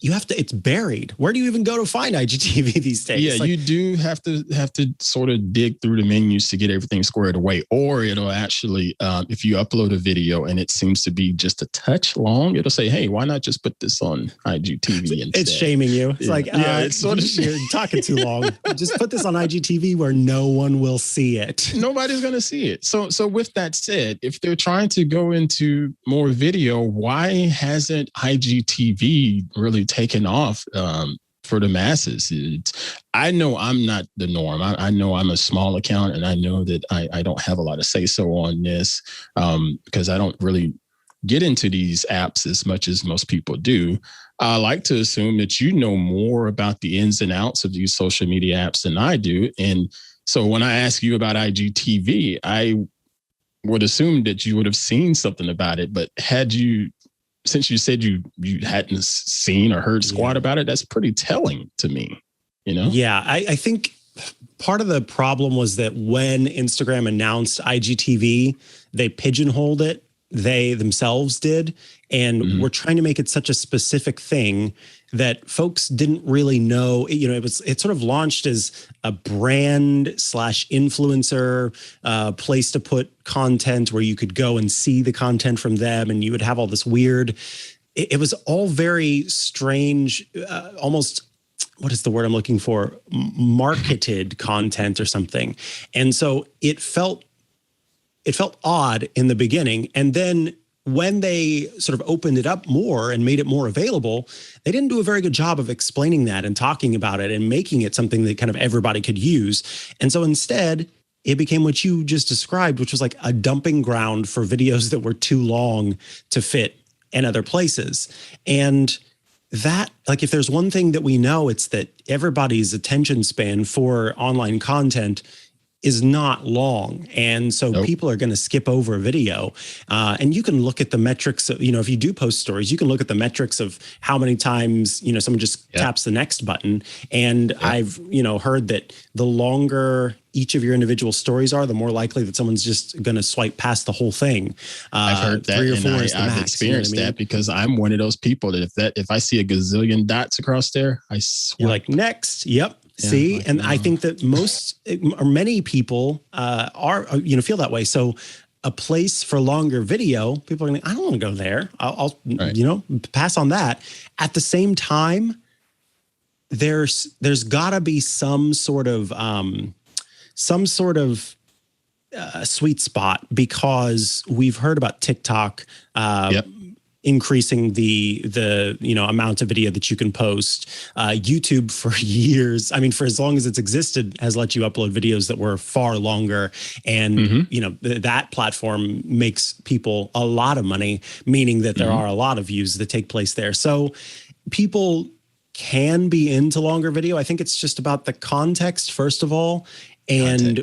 you have to. It's buried. Where do you even go to find IGTV these days? Yeah, you do have to sort of dig through the menus to get everything squared away, or it'll actually, if you upload a video and it seems to be just a touch long, it'll say, "Hey, why not just put this on IGTV instead?" It's shaming you. It's it's sort of you're talking too long. Just put this on IGTV where no one will see it. Nobody's going to see it. So with that said, if they're trying to go into more video, why hasn't IGTV really taken off for the masses? I know I'm not the norm. I know I'm a small account, and I know that I don't have a lot of say-so on this because I don't really get into these apps as much as most people do. I like to assume that you know more about the ins and outs of these social media apps than I do. And so when I ask you about IGTV, I would assume that you would have seen something about it. But since you said you hadn't seen or heard squat about it, that's pretty telling to me, you know? Yeah, I think part of the problem was that when Instagram announced IGTV, they pigeonholed it. They themselves did. And we're trying to make it such a specific thing that folks didn't really know. It sort of launched as a brand / influencer place to put content where you could go and see the content from them. And you would have all this weird, it was all very strange, almost, what is the word I'm looking for? Marketed content or something. And so it felt odd in the beginning. And then when they sort of opened it up more and made it more available, they didn't do a very good job of explaining that and talking about it and making it something that kind of everybody could use. And so instead, it became what you just described, which was like a dumping ground for videos that were too long to fit in other places. And that, like, if there's one thing that we know, it's that everybody's attention span for online content is not long. And so people are going to skip over a video. And you can look at the metrics of, if you do post stories, you can look at the metrics of how many times, someone just taps the next button. And I've, heard that the longer each of your individual stories are, the more likely that someone's just going to swipe past the whole thing. I've heard that, 3 or 4 is the max, I've experienced that because I'm one of those people that if I see a gazillion dots across there, I swipe. You're like, next. Yep. Yeah, see, and I think that many people are feel that way. So a place for longer video, people are going, I don't want to go there. I'll pass on that. At the same time, there's got to be some sort of sweet spot, because we've heard about TikTok increasing the amount of video that you can post. YouTube for years, for as long as it's existed, has let you upload videos that were far longer. And, that platform makes people a lot of money, meaning that there are a lot of views that take place there. So people can be into longer video. I think it's just about the context, first of all. And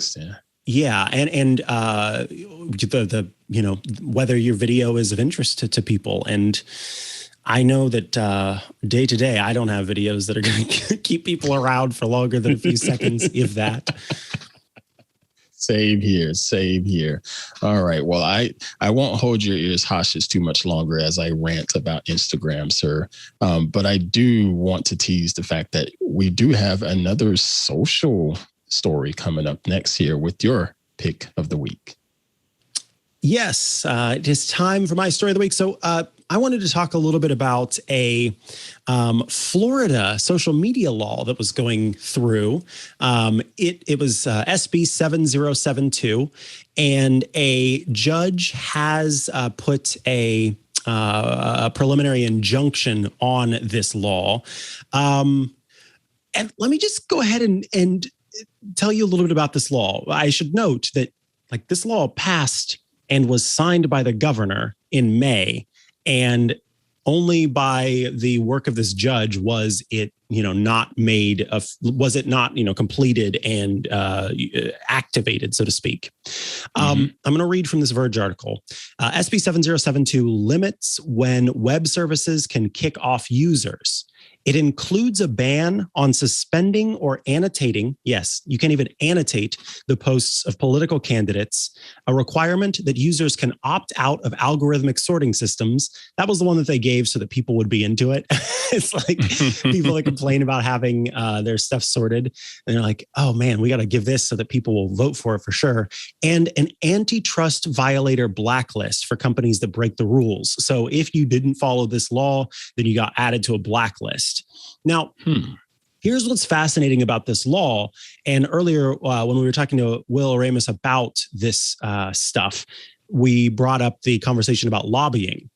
whether your video is of interest to people. And I know that day to day, I don't have videos that are going to keep people around for longer than a few seconds, if that. Same here. All right. Well, I won't hold your ears hostage too much longer as I rant about Instagram, sir. But I do want to tease the fact that we do have another social story coming up next here with your pick of the week. Yes, it is time for my story of the week. So I wanted to talk a little bit about a Florida social media law that was going through. It was SB 7072, and a judge has put a preliminary injunction on this law. And let me just go ahead and tell you a little bit about this law. I should note that this law passed and was signed by the governor in May, and only by the work of this judge was it not made of, was it not, completed and activated, so to speak. I'm going to read from this Verge article. SB 7072 limits when web services can kick off users. It includes a ban on suspending or annotating. Yes, you can't even annotate the posts of political candidates, a requirement that users can opt out of algorithmic sorting systems. That was the one that they gave so that people would be into it. It's like people that complain about having their stuff sorted. And they're like, oh man, we got to give this so that people will vote for it for sure. And an antitrust violator blacklist for companies that break the rules. So if you didn't follow this law, then you got added to a blacklist. Now, here's what's fascinating about this law. And earlier, when we were talking to Will Oremus about this stuff, we brought up the conversation about lobbying.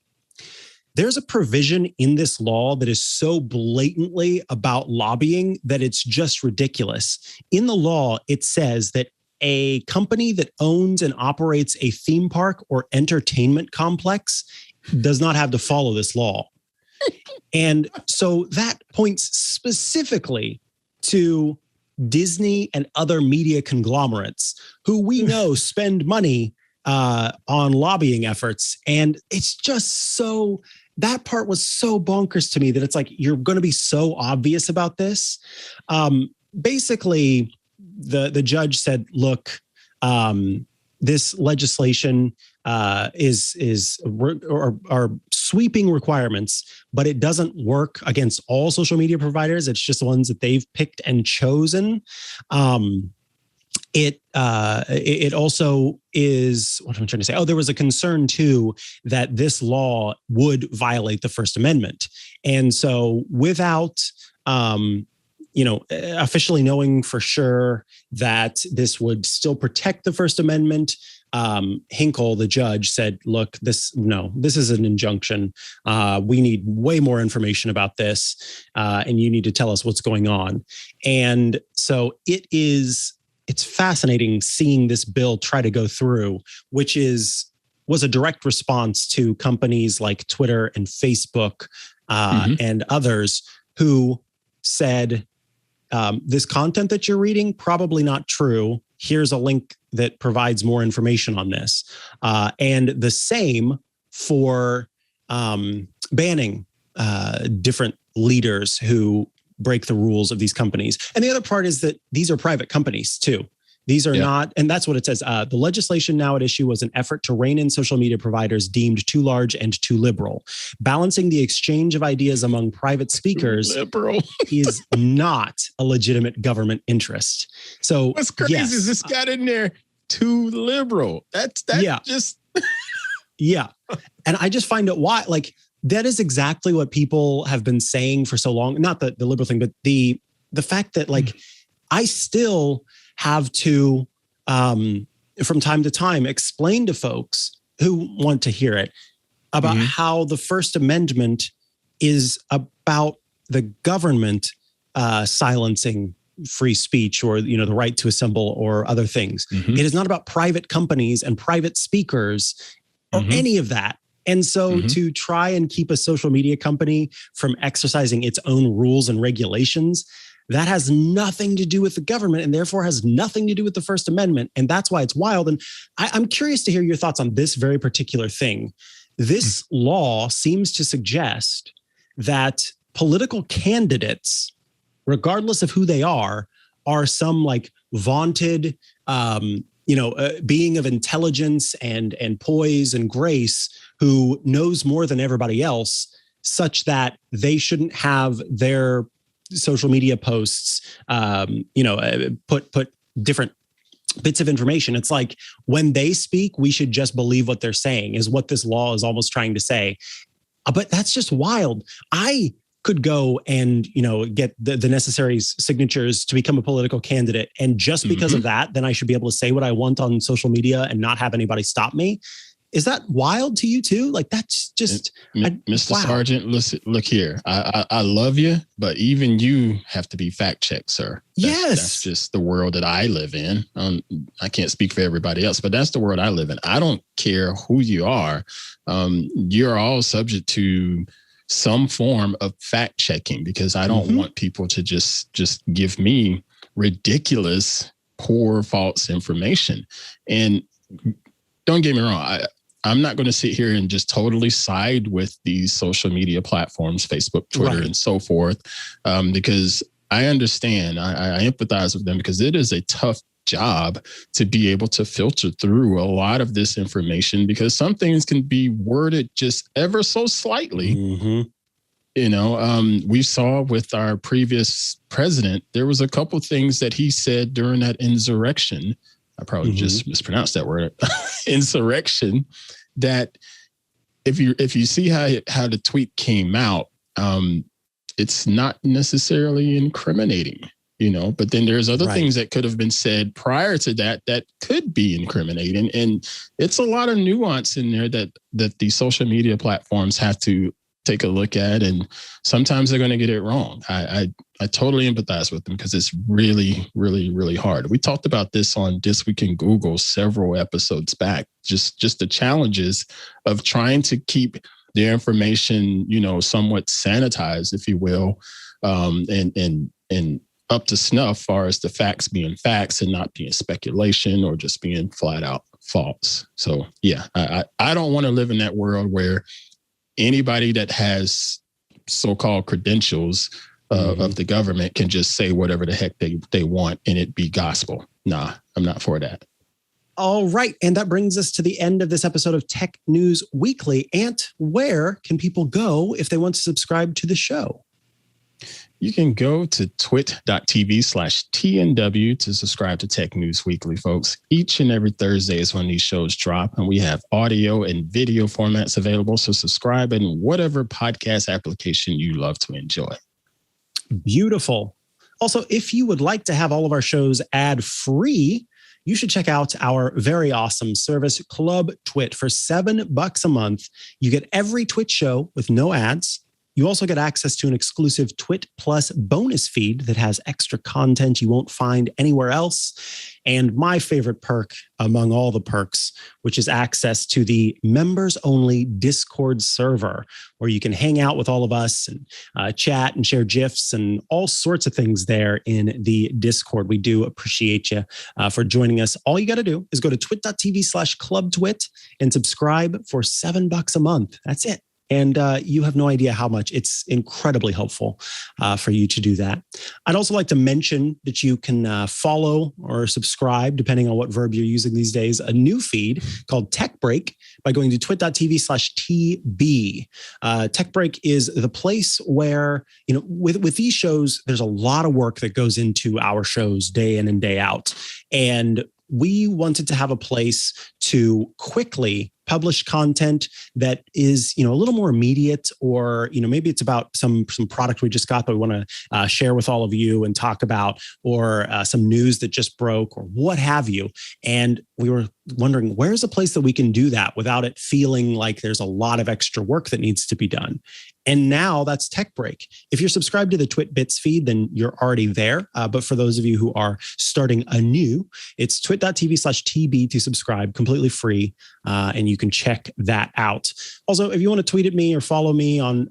There's a provision in this law that is so blatantly about lobbying that it's just ridiculous. In the law, it says that a company that owns and operates a theme park or entertainment complex does not have to follow this law. And so that points specifically to Disney and other media conglomerates who we know spend money on lobbying efforts. And it's just so, that part was so bonkers to me that it's like, you're going to be so obvious about this. Basically, the judge said, look, this legislation are sweeping requirements, but it doesn't work against all social media providers. It's just the ones that they've picked and chosen. It also is, what am I trying to say? Oh, there was a concern too that this law would violate the First Amendment. And so without, officially knowing for sure that this would still protect the First Amendment, Hinkle, the judge, said, look, this is an injunction. We need way more information about this, and you need to tell us what's going on. And so it's fascinating seeing this bill try to go through, which was a direct response to companies like Twitter and Facebook and others who said, this content that you're reading, probably not true. Here's a link that provides more information on this. And the same for banning different leaders who break the rules of these companies. And the other part is that these are private companies too. These are not, and that's what it says. The legislation now at issue was an effort to rein in social media providers deemed too large and too liberal. Balancing the exchange of ideas among private speakers is not a legitimate government interest. So what's crazy is this got in there, too liberal. That's just... Yeah. And I just find it why, like, that is exactly what people have been saying for so long. Not the liberal thing, but the fact that, like, I still have to, from time to time, explain to folks who want to hear it about how the First Amendment is about the government silencing free speech or, the right to assemble or other things. It is not about private companies and private speakers or any of that. And so to try and keep a social media company from exercising its own rules and regulations, that has nothing to do with the government and therefore has nothing to do with the First Amendment. And that's why it's wild. And I'm curious to hear your thoughts on this very particular thing. This law seems to suggest that political candidates, regardless of who they are some like vaunted, being of intelligence and poise and grace who knows more than everybody else, such that they shouldn't have their social media posts, put different bits of information. It's like when they speak, we should just believe what they're saying is what this law is almost trying to say. But that's just wild. I could go and, get the necessary signatures to become a political candidate. And just because of that, then I should be able to say what I want on social media and not have anybody stop me. Is that wild to you too? Like, that's just... Mr. Sargent, listen, look here. I love you, but even you have to be fact checked, sir. That's just the world that I live in. I can't speak for everybody else, but that's the world I live in. I don't care who you are. You're all subject to some form of fact checking, because I don't want people to just give me ridiculous, poor, false information. And don't get me wrong, I'm not going to sit here and just totally side with these social media platforms, Facebook, Twitter, and so forth, because I understand, I empathize with them, because it is a tough job to be able to filter through a lot of this information, because some things can be worded just ever so slightly. We saw with our previous president, there was a couple things that he said during that insurrection. I probably just mispronounced that word, insurrection, that if you see how the tweet came out, it's not necessarily incriminating, but then there's other things that could have been said prior to that could be incriminating. And it's a lot of nuance in there that the social media platforms have to take a look at, and sometimes they're going to get it wrong. I totally empathize with them, because it's really, really, really hard. We talked about this on This Week in Google several episodes back, just the challenges of trying to keep the information, somewhat sanitized, if you will, and up to snuff, far as the facts being facts and not being speculation or just being flat out false. So yeah, I don't want to live in that world where anybody that has so-called credentials of the government can just say whatever the heck they want and it be gospel. Nah, I'm not for that. All right. And that brings us to the end of this episode of Tech News Weekly. Ant, where can people go if they want to subscribe to the show? You can go to twit.tv/TNW to subscribe to Tech News Weekly, folks. Each and every Thursday is when these shows drop, and we have audio and video formats available. So subscribe in whatever podcast application you love to enjoy. Beautiful. Also, if you would like to have all of our shows ad-free, you should check out our very awesome service, Club Twit. For $7 a month, you get every Twit show with no ads. You also get access to an exclusive Twit Plus bonus feed that has extra content you won't find anywhere else. And my favorite perk among all the perks, which is access to the members-only Discord server, where you can hang out with all of us and chat and share GIFs and all sorts of things there in the Discord. We do appreciate you for joining us. All you got to do is go to twit.tv/clubtwit and subscribe for $7 a month. That's it. And you have no idea how much. It's incredibly helpful for you to do that. I'd also like to mention that you can follow or subscribe, depending on what verb you're using these days, a new feed called Tech Break by going to twit.tv/TB. Tech Break is the place where, with these shows, there's a lot of work that goes into our shows day in and day out. And we wanted to have a place to quickly publish content that is, a little more immediate, or, maybe it's about some product we just got that we want to share with all of you and talk about, or some news that just broke, or what have you. And we were wondering, where's a place that we can do that without it feeling like there's a lot of extra work that needs to be done? And now that's Tech Break. If you're subscribed to the Twit Bits feed, then you're already there. But for those of you who are starting anew, it's twit.tv/TB to subscribe, completely free. And you can check that out. Also, if you want to tweet at me or follow me on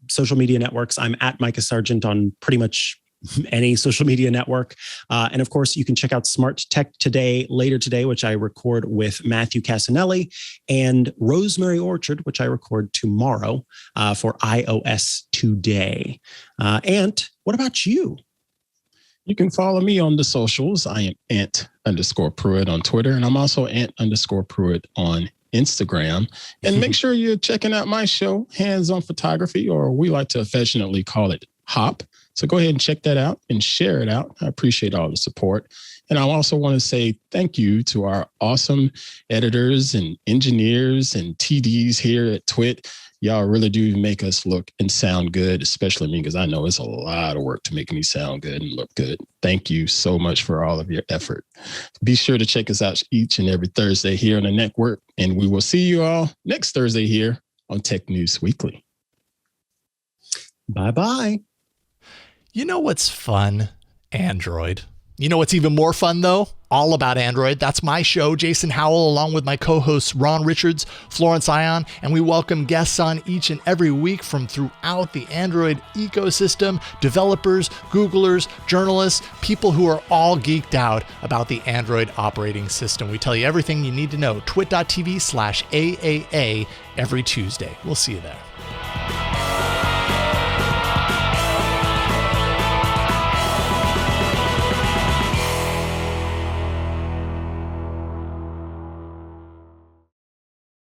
social media networks, I'm at Mikah Sargent on pretty much any social media network. And of course, you can check out Smart Tech Today later today, which I record with Matthew Casanelli, and Rosemary Orchard, which I record tomorrow for iOS Today. Ant, what about you? You can follow me on the socials. I am Ant_Pruitt on Twitter, and I'm also Ant_Pruitt on Instagram. And make sure you're checking out my show, Hands on Photography, or we like to affectionately call it HOP. So go ahead and check that out and share it out. I appreciate all the support. And I also want to say thank you to our awesome editors and engineers and TDs here at Twit. Y'all really do make us look and sound good, especially me, because I know it's a lot of work to make me sound good and look good. Thank you so much for all of your effort. Be sure to check us out each and every Thursday here on the network, and we will see you all next Thursday here on Tech News Weekly. Bye-bye. You know what's fun? Android. You know what's even more fun, though? All About Android. That's my show, Jason Howell, along with my co-hosts Ron Richards, Florence Ion, and we welcome guests on each and every week from throughout the Android ecosystem, developers, Googlers, journalists, people who are all geeked out about the Android operating system. We tell you everything you need to know. twit.tv/AAA every Tuesday. We'll see you there.